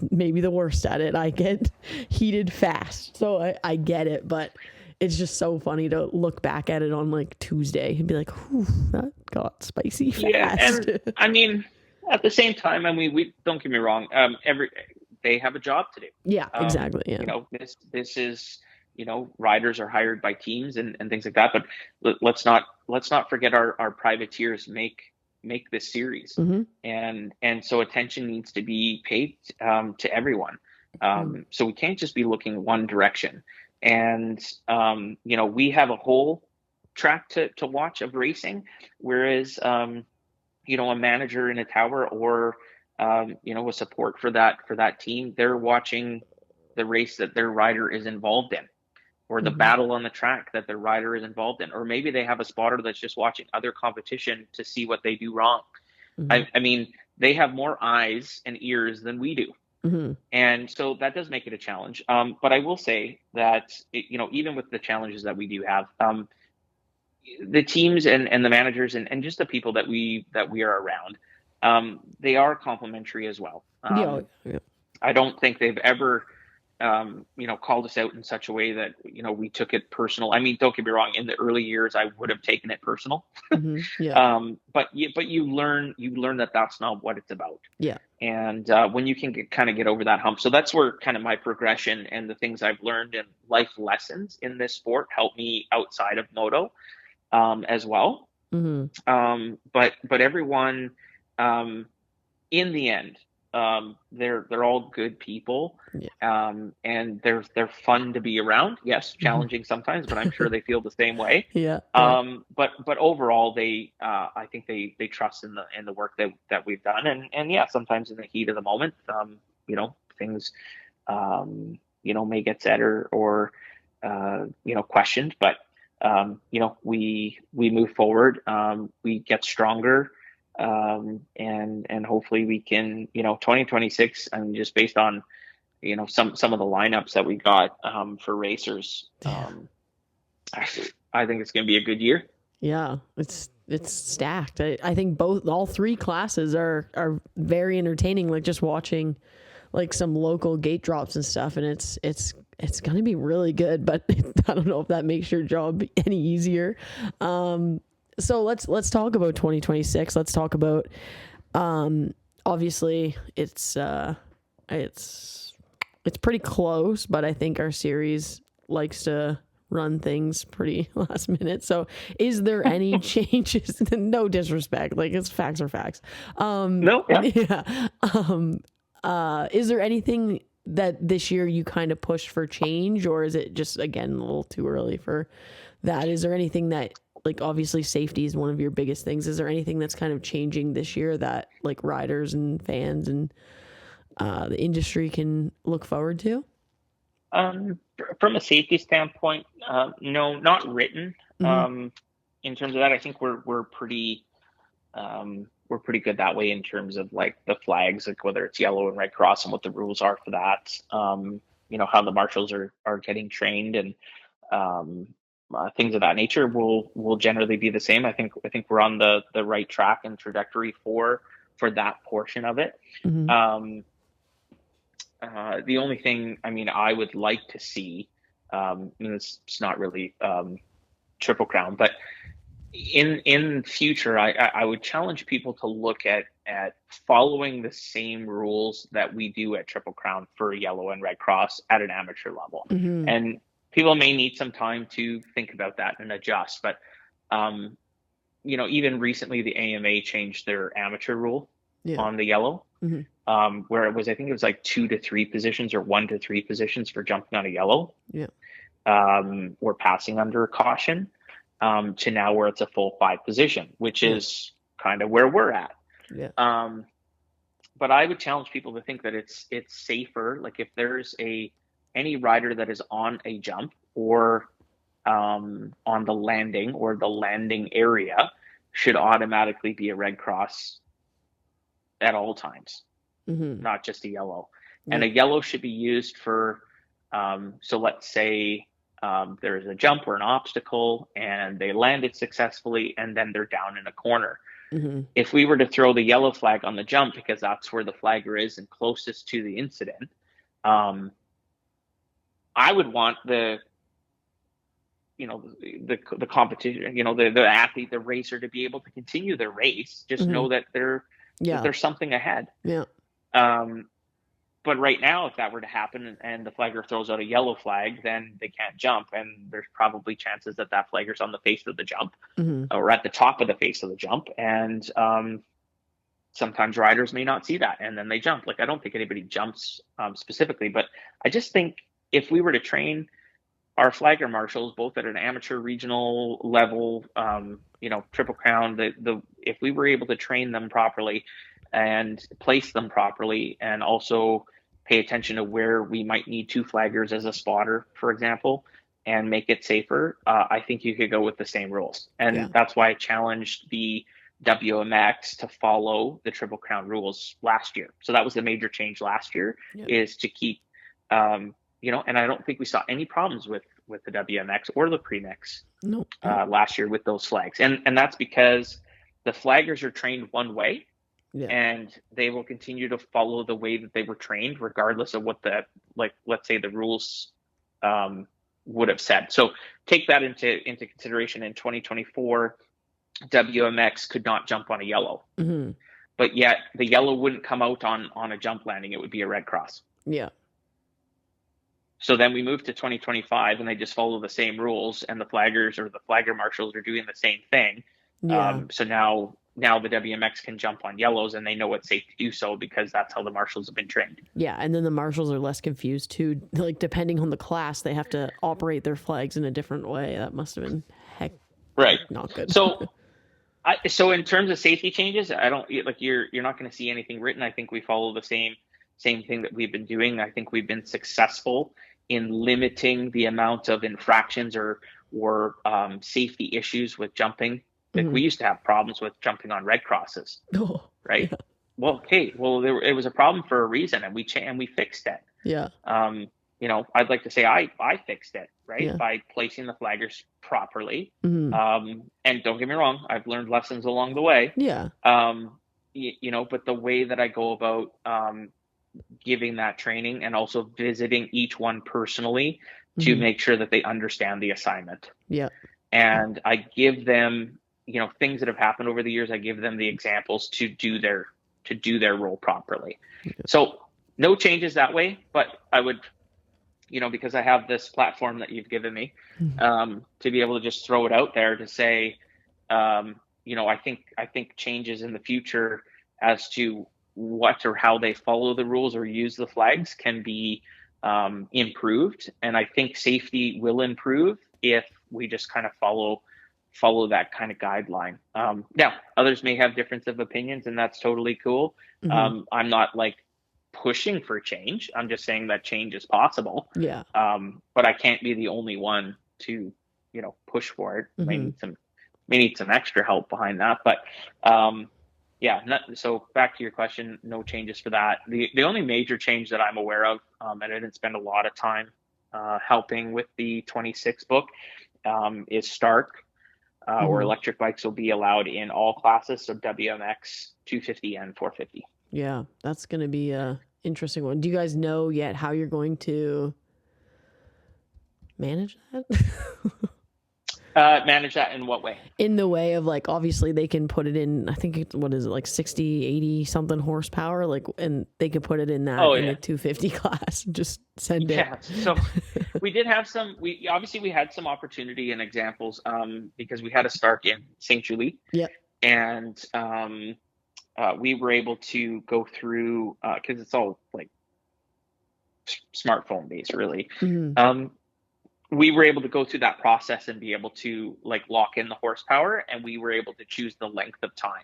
maybe the worst at it. I get heated fast. So I get it, but it's just so funny to look back at it on like Tuesday and be like, whew, that got spicy fast. Yeah, and I mean, at the same time, I mean, we don't get me wrong. They have a job to do. Yeah, exactly. Yeah. This is, riders are hired by teams and things like that. But let's not forget our privateers make this series, and so attention needs to be paid to everyone. So we can't just be looking one direction. And, we have a whole track to watch of racing, whereas, a manager in a tower or, a support for that team, they're watching the race that their rider is involved in or the battle on the track that their rider is involved in. Or maybe they have a spotter that's just watching other competition to see what they do wrong. I mean, they have more eyes and ears than we do. And so that does make it a challenge. But I will say that, even with the challenges that we do have, the teams and the managers and just the people that we are around, they are complimentary as well. I don't think they've ever, called us out in such a way that, we took it personal. I mean, don't get me wrong. In the early years, I would have taken it personal. But you learn that that's not what it's about. Yeah. And when you can get over that hump. So that's where kind of my progression and the things I've learned and life lessons in this sport help me outside of moto as well. But everyone in the end, they're all good people, and they're fun to be around. Yes, challenging sometimes, but I'm sure they feel the same way. But overall, I think they trust in the work that we've done, and sometimes in the heat of the moment, things may get said or questioned, but we move forward, we get stronger. And hopefully we can, 2026, I mean, just based on, some of the lineups that we got, for racers, I think it's going to be a good year. Yeah, it's stacked. I think all three classes are very entertaining, like just watching like some local gate drops and stuff. And it's going to be really good, but I don't know if that makes your job any easier. So let's talk about 2026. Let's talk about obviously it's pretty close, but I think our series likes to run things pretty last minute. So is there any changes? No disrespect, like it's facts are facts. No, yeah. Is there anything that this year you kind of pushed for change, or is it just, again, a little too early for that? Is there anything that, like, obviously safety is one of your biggest things. Is there anything that's kind of changing this year that like riders and fans and the industry can look forward to? From a safety standpoint, no, not written. In terms of that, I think we're pretty good that way in terms of like the flags, like whether it's yellow and red cross and what the rules are for that. How the marshals are getting trained and things of that nature will generally be the same. I think we're on the right track and trajectory for that portion of it. The only thing, I would like to see, it's not really Triple Crown, but in future, I would challenge people to look at following the same rules that we do at Triple Crown for yellow and red cross at an amateur level. And people may need some time to think about that and adjust. But, even recently the AMA changed their amateur rule on the yellow. Where I think it was like 2 to 3 positions or 1 to 3 positions for jumping on a yellow, or passing under caution, to now where it's a full 5 position, which is kind of where we're at. But I would challenge people to think that it's safer. Like if there's any rider that is on a jump or on the landing or the landing area should automatically be a red cross at all times. Not just a yellow. And a yellow should be used for, so let's say there's a jump or an obstacle and they landed successfully and then they're down in a corner. If we were to throw the yellow flag on the jump because that's where the flagger is and closest to the incident, I would want the competition, the athlete, the racer to be able to continue their race, just know that that there's something ahead. But right now, if that were to happen and the flagger throws out a yellow flag, then they can't jump. And there's probably chances that flagger's on the face of the jump or at the top of the face of the jump. And sometimes riders may not see that and then they jump. Like, I don't think anybody jumps specifically, but I just think if we were to train our flagger marshals, both at an amateur regional level, Triple Crown, if we were able to train them properly and place them properly and also pay attention to where we might need 2 flaggers as a spotter, for example, and make it safer, I think you could go with the same rules. And that's why I challenged the WMX to follow the Triple Crown rules last year. So that was the major change last year, is to keep, and I don't think we saw any problems with the WMX or the premix last year with those flags. And that's because the flaggers are trained one way. And they will continue to follow the way that they were trained, regardless of what let's say the rules would have said. So take that into consideration. In 2024, WMX could not jump on a yellow, but yet the yellow wouldn't come out on a jump landing. It would be a red cross. So then we moved to 2025 and they just follow the same rules, and the flaggers or the flagger marshals are doing the same thing. So now the WMX can jump on yellows and they know it's safe to do so because that's how the marshals have been trained. And then the marshals are less confused too. Like, depending on the class, they have to operate their flags in a different way. That must have been not good. So in terms of safety changes, I don't you're not going to see anything written. I think we follow the same thing that we've been doing. I think we've been successful in limiting the amount of infractions or safety issues with jumping. Like, we used to have problems with jumping on red crosses, right? Well, it was a problem for a reason, and we fixed it. I'd like to say I fixed it, right? By placing the flaggers properly. And don't get me wrong, I've learned lessons along the way. But the way that I go about giving that training and also visiting each one personally to make sure that they understand the assignment. And I give them, things that have happened over the years, I give them the examples to do their to do their role properly. So no changes that way, but I would, because I have this platform that you've given me, to be able to just throw it out there to say, I think changes in the future as to what or how they follow the rules or use the flags can be improved. And I think safety will improve if we just kind of follow that kind of guideline. Now, others may have difference of opinions, and that's totally cool. I'm not like pushing for change. I'm just saying that change is possible. Yeah. But I can't be the only one to, push for it. May need some extra help behind that. But so back to your question, no changes for that. The only major change that I'm aware of, and I didn't spend a lot of time helping with the 26 book, is Stark. Or electric bikes will be allowed in all classes, so WMX, 250, and 450. Yeah, that's going to be a interesting one. Do you guys know yet how you're going to manage that? Manage that in what way? In the way of, like, obviously they can put it in, I think, what is it, like 60, 80 something horsepower, like, and they can put it in that the 250 class, just send it. Yeah, so we did have we had some opportunity and examples, because we had a Stark in St. Julie. Yeah. And we were able to go through, because it's all like smartphone based, really. We were able to go through that process and be able to like lock in the horsepower, and we were able to choose the length of time.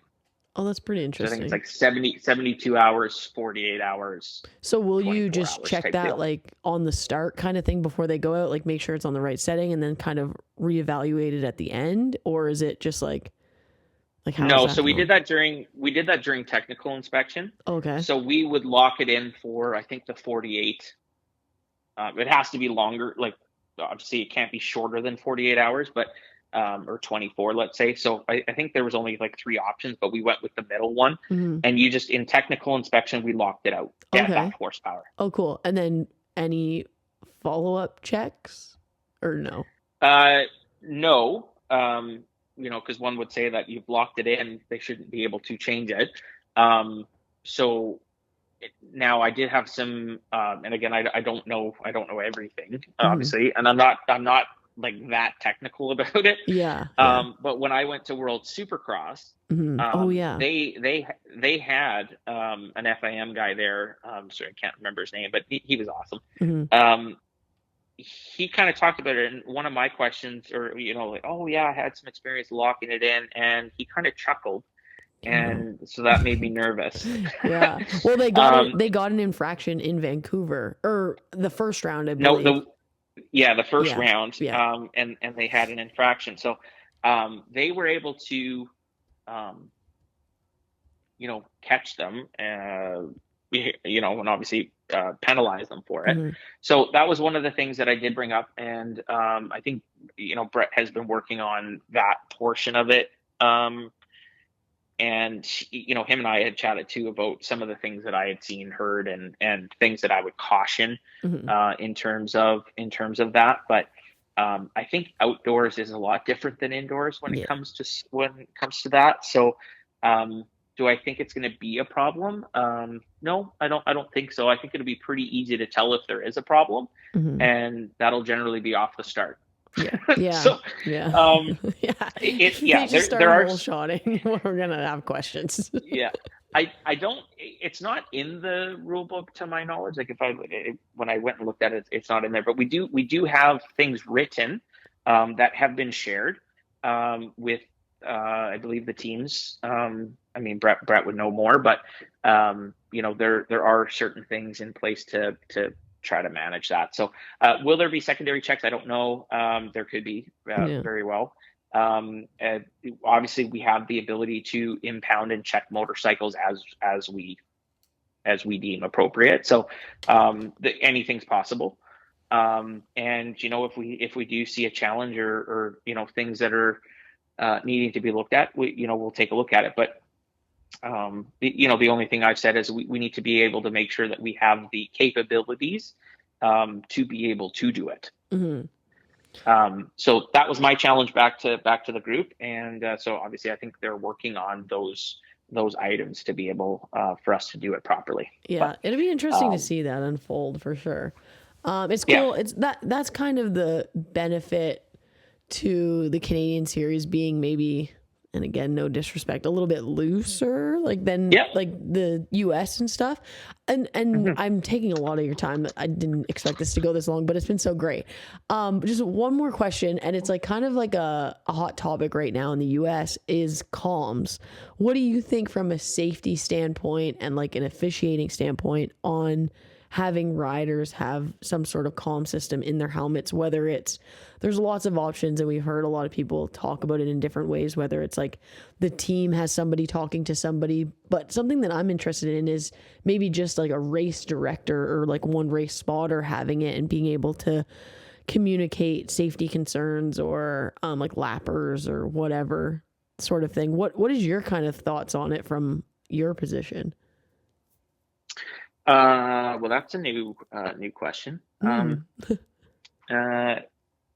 Oh, that's pretty interesting. So I think it's like 72 hours, 48 hours. So will you just check that like on the start kind of thing before they go out, like make sure it's on the right setting and then kind of reevaluate it at the end? Or is it just like how? No, so we did that during technical inspection. Okay. So we would lock it in for, I think, the 48. It has to be longer, like obviously it can't be shorter than 48 hours, but or 24, let's say. So I think there was only like 3 options, but we went with the middle one. And you just, in technical inspection, we locked it out at that horsepower. Oh, cool. And then any follow-up checks or no? No, because one would say that you've locked it in, they shouldn't be able to change it. Now I did have some, and again, I don't know everything, obviously, and I'm not like that technical about it. Yeah. But when I went to World Supercross, they had an FIM guy there. Sorry, I can't remember his name, but he was awesome. He kind of talked about it, and one of my questions, or like, oh yeah, I had some experience locking it in, and he kind of chuckled. And so that made me nervous. Yeah. Well, they got an infraction in Vancouver, or the first round, I believe. The first round. Yeah. And they had an infraction. So they were able to catch them, and obviously penalize them for it. So that was one of the things that I did bring up, and I think Brett has been working on that portion of it. And him and I had chatted too about some of the things that I had seen, heard, and things that I would caution in terms of that. But I think outdoors is a lot different than indoors when it comes to that. So do I think it's going to be a problem? No, I don't think so. I think it'll be pretty easy to tell if there is a problem, and that'll generally be off the start. Yeah. So, there are shotting. We're gonna have questions. I don't. It's not in the rule book to my knowledge. Like when I went and looked at it, it's not in there. But we do have things written that have been shared with I believe the teams. I mean, Brett would know more, but there are certain things in place to try to manage that. So will there be secondary checks? I don't know. There could be very well. Obviously we have the ability to impound and check motorcycles as we deem appropriate. So anything's possible. And if we do see a challenge or things that are needing to be looked at, we'll take a look at it. But the only thing I've said is we need to be able to make sure that we have the capabilities to be able to do it. So that was my challenge back to the group, and so obviously I think they're working on those those items to be able for us to do it properly. Yeah, But it'll be interesting to see that unfold for sure. It's yeah. cool. That's kind of the benefit to the Canadian series being maybe, and again, no disrespect, a little bit looser than Yeah. like the US and stuff. And Mhm. I'm taking a lot of your time. I didn't expect this to go this long, but it's been so great. Just one more question, and it's like kind of like a hot topic right now in the US is comms. What do you think from a safety standpoint and like an officiating standpoint on having riders have some sort of comm system in their helmets, whether it's, there's lots of options and we've heard a lot of people talk about it in different ways, whether it's like the team has somebody talking to somebody, but something that I'm interested in is maybe just like a race director or like one race spotter having it and being able to communicate safety concerns or like lappers or whatever sort of thing. What is your kind of thoughts on it from your position? Well, that's a new question.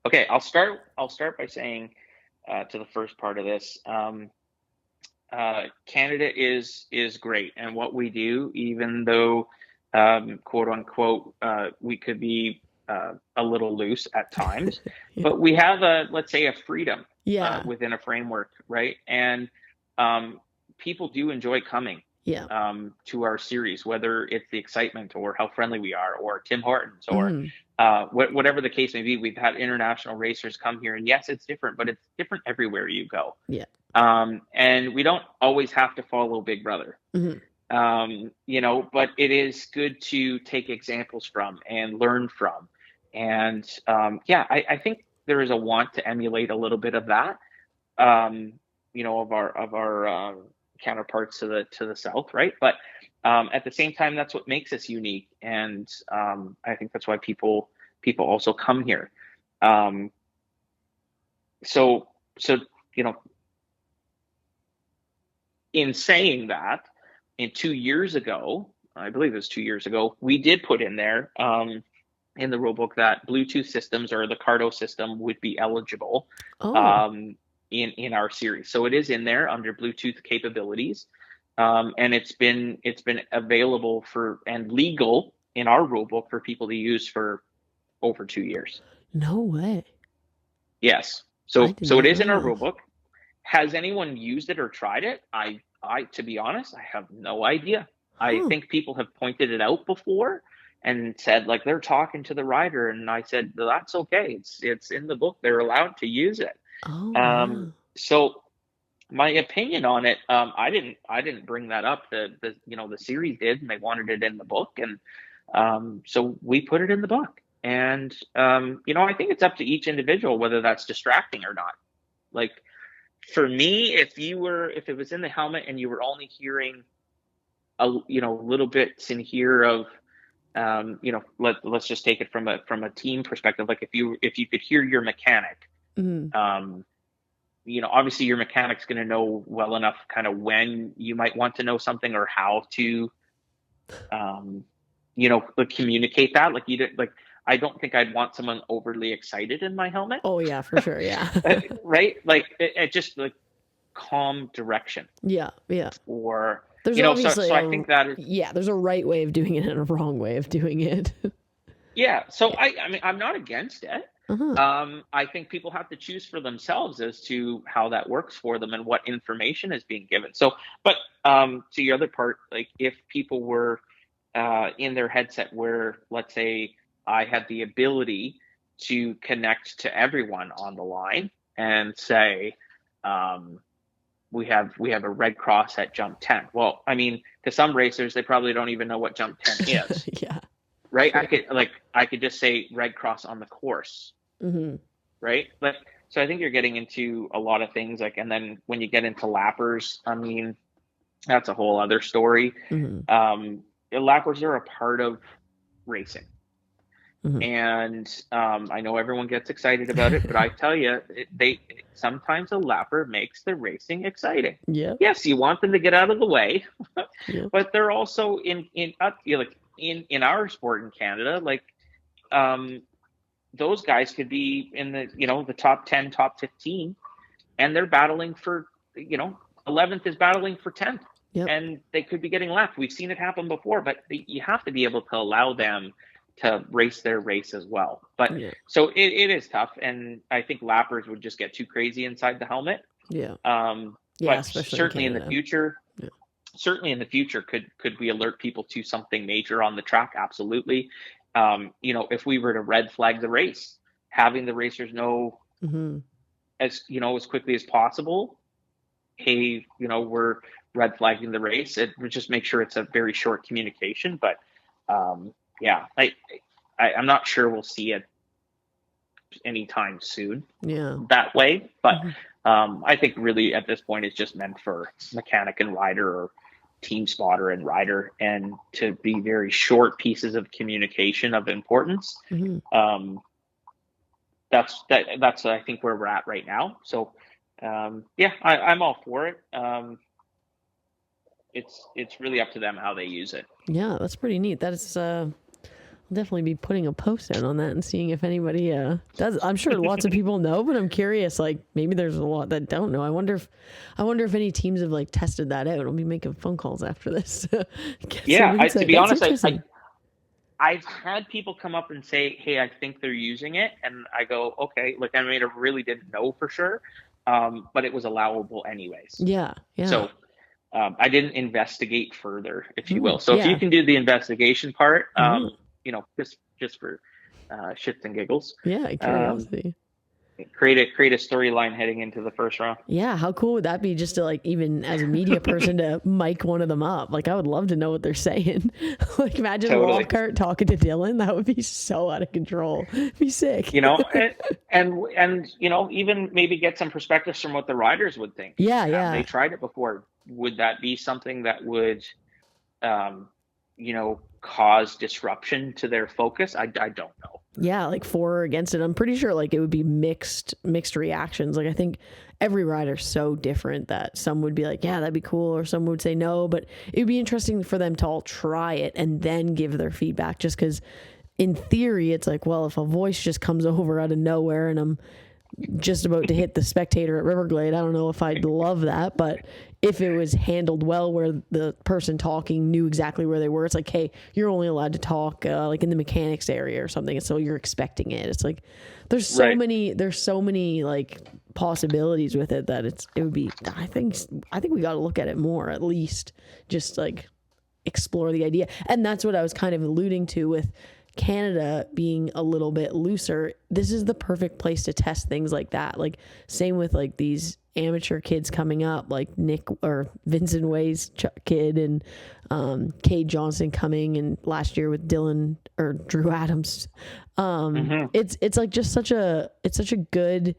Okay, I'll start by saying to the first part of this, Canada is great, and what we do, even though quote unquote we could be a little loose at times, but we have let's say a freedom within a framework, right? And people do enjoy coming to our series, whether it's the excitement or how friendly we are, or Tim Hortons, or whatever the case may be. We've had international racers come here, and yes, it's different, but it's different everywhere you go. Yeah. And we don't always have to follow Big Brother, but it is good to take examples from and learn from. And I think there is a want to emulate a little bit of that, of our counterparts to the south, right? But at the same time, that's what makes us unique, and I think that's why people also come here. So in saying that, in 2 years ago, I believe it was 2 years ago, we did put in there in the rule book that Bluetooth systems or the Cardo system would be eligible. In our series. So it is in there under Bluetooth capabilities. And it's been available for and legal in our rule book for people to use for over 2 years. No way. Yes. So it is in our rule book. Has anyone used it or tried it? I to be honest, I have no idea. I think people have pointed it out before and said like they're talking to the rider, and I said that's okay. It's in the book. They're allowed to use it. So my opinion on it, I didn't bring that up. The series did, and they wanted it in the book, and so we put it in the book. And I think it's up to each individual whether that's distracting or not. Like for me, if it was in the helmet and you were only hearing little bits in here of let's just take it from a team perspective. Like if you could hear your mechanic, obviously your mechanic's going to know well enough kind of when you might want to know something or how to, communicate that. Like I don't think I'd want someone overly excited in my helmet. Oh yeah, for sure. Yeah. Right. Like it just like calm direction. Yeah. Yeah. Or, there's obviously so I think that is, there's a right way of doing it and a wrong way of doing it. Yeah. So I mean, I'm not against it. I think people have to choose for themselves as to how that works for them and what information is being given. So, but to the other part, like if people were in their headset where, let's say, I had the ability to connect to everyone on the line and say, we have a red cross at jump 10. Well, I mean, to some racers, they probably don't even know what jump 10 is. Yeah. Right. I could just say red cross on the course. Right. But so I think you're getting into a lot of things and then when you get into lappers, I mean, that's a whole other story. Lappers are a part of racing. And I know everyone gets excited about it, but I tell you, sometimes a lapper makes the racing exciting. Yeah. Yes, you want them to get out of the way, but they're also in our sport in Canada, like those guys could be in the top 10, top 15, and they're battling for 11th is battling for 10th. and they could be getting left. We've seen it happen before, but you have to be able to allow them to race their race as well. But so it is tough, and I think lappers would just get too crazy inside the helmet. But certainly in the future, could we alert people to something major on the track? Absolutely. If we were to red flag the race, having the racers know as quickly as possible, hey, we're red flagging the race. It would just make sure it's a very short communication. But I'm not sure we'll see it anytime soon that way. But I think really at this point it's just meant for mechanic and rider, or team spotter and rider, and to be very short pieces of communication of importance. That's I think where we're at right now. So I'm all for it. It's really up to them how they use it. Yeah, that's pretty neat. That is I'll definitely be putting a post out on that and seeing if anybody does. I'm sure lots of people know, but I'm curious, like maybe there's a lot that don't know. I wonder if any teams have like tested that out. I'll be making phone calls after this. To be honest, I've had people come up and say, hey, I think they're using it, and I go, okay, like I really didn't know for sure, but it was allowable anyways. So I didn't investigate further, if you will. So if you can do the investigation part, just for shits and giggles. Curiosity. Create a storyline heading into the first round. Yeah, how cool would that be, just to like, even as a media person, to mic one of them up? Like, I would love to know what they're saying. Like, imagine Lockhart talking to Dylan. That would be so out of control. It'd be sick. And even maybe get some perspectives from what the riders would think. They tried it before. Would that be something that would cause disruption to their focus? I don't know. Yeah, like for or against it. I'm pretty sure like it would be mixed reactions. Like I think every rider's so different that some would be like, yeah, that'd be cool, or some would say no, but it would be interesting for them to all try it and then give their feedback, just because in theory it's like, well, if a voice just comes over out of nowhere and I'm just about to hit the spectator at Riverglade, I don't know if I'd love that. But if it was handled well, where the person talking knew exactly where they were, it's like, hey, you're only allowed to talk like in the mechanics area or something, and so you're expecting it. It's like there's so many like possibilities with it that it would be. I think we got to look at it more, at least just like explore the idea. And that's what I was kind of alluding to with Canada being a little bit looser. This is the perfect place to test things like that. Like same with like these amateur kids coming up, like Nick or Vincent Way's kid, and Cade Johnson coming, and last year with Dylan or Drew Adams. It's like just such a good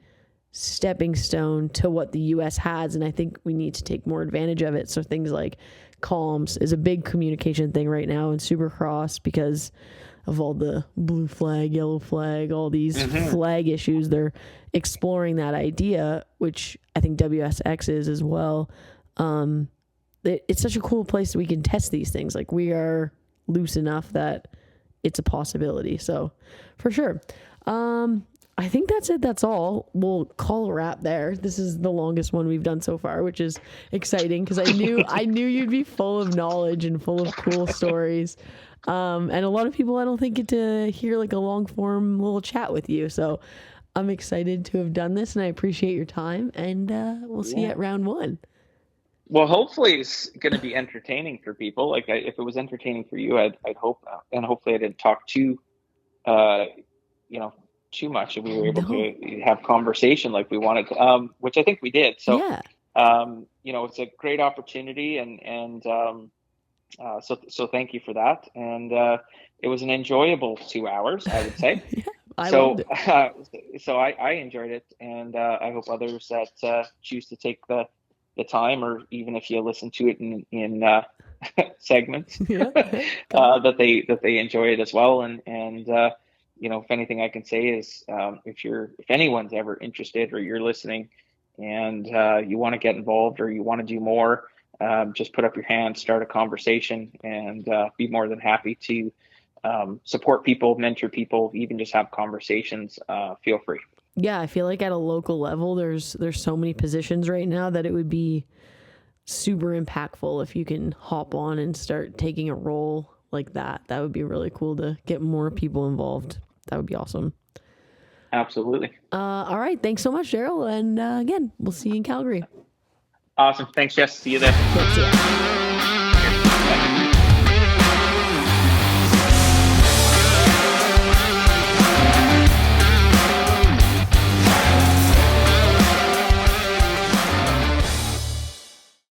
stepping stone to what the US has, and I think we need to take more advantage of it. So things like comms is a big communication thing right now in Supercross, because of all the blue flag, yellow flag, all these flag issues. They're exploring that idea, which I think WSX is as well. It's such a cool place that we can test these things. Like we are loose enough that it's a possibility. So for sure. I think that's it. That's all. We'll call a wrap there. This is the longest one we've done so far, which is exciting because I knew you'd be full of knowledge and full of cool stories. And a lot of people I don't think get to hear like a long form little chat with you. So I'm excited to have done this, and I appreciate your time, and we'll see you at round one. Well, hopefully it's going to be entertaining for people. Like if it was entertaining for you, I'd hope, and hopefully I didn't talk too much, and we were able to have conversation like we wanted to, which I think we did. So, it's a great opportunity, and so thank you for that. And it was an enjoyable 2 hours, I would say. Loved it. So I enjoyed it, and I hope others that choose to take the time, or even if you listen to it in segments, that they enjoy it as well. And if anything I can say is, if anyone's ever interested, or you're listening and you want to get involved, or you want to do more, just put up your hand, start a conversation, and be more than happy to support people, mentor people, even just have conversations. Feel free. Yeah, I feel like at a local level, there's so many positions right now that it would be super impactful if you can hop on and start taking a role like that. That would be really cool to get more people involved. That would be awesome. Absolutely. All right. Thanks so much, Daryl. And again, we'll see you in Calgary. Awesome. Thanks, Jess. See you there. Thanks, yeah.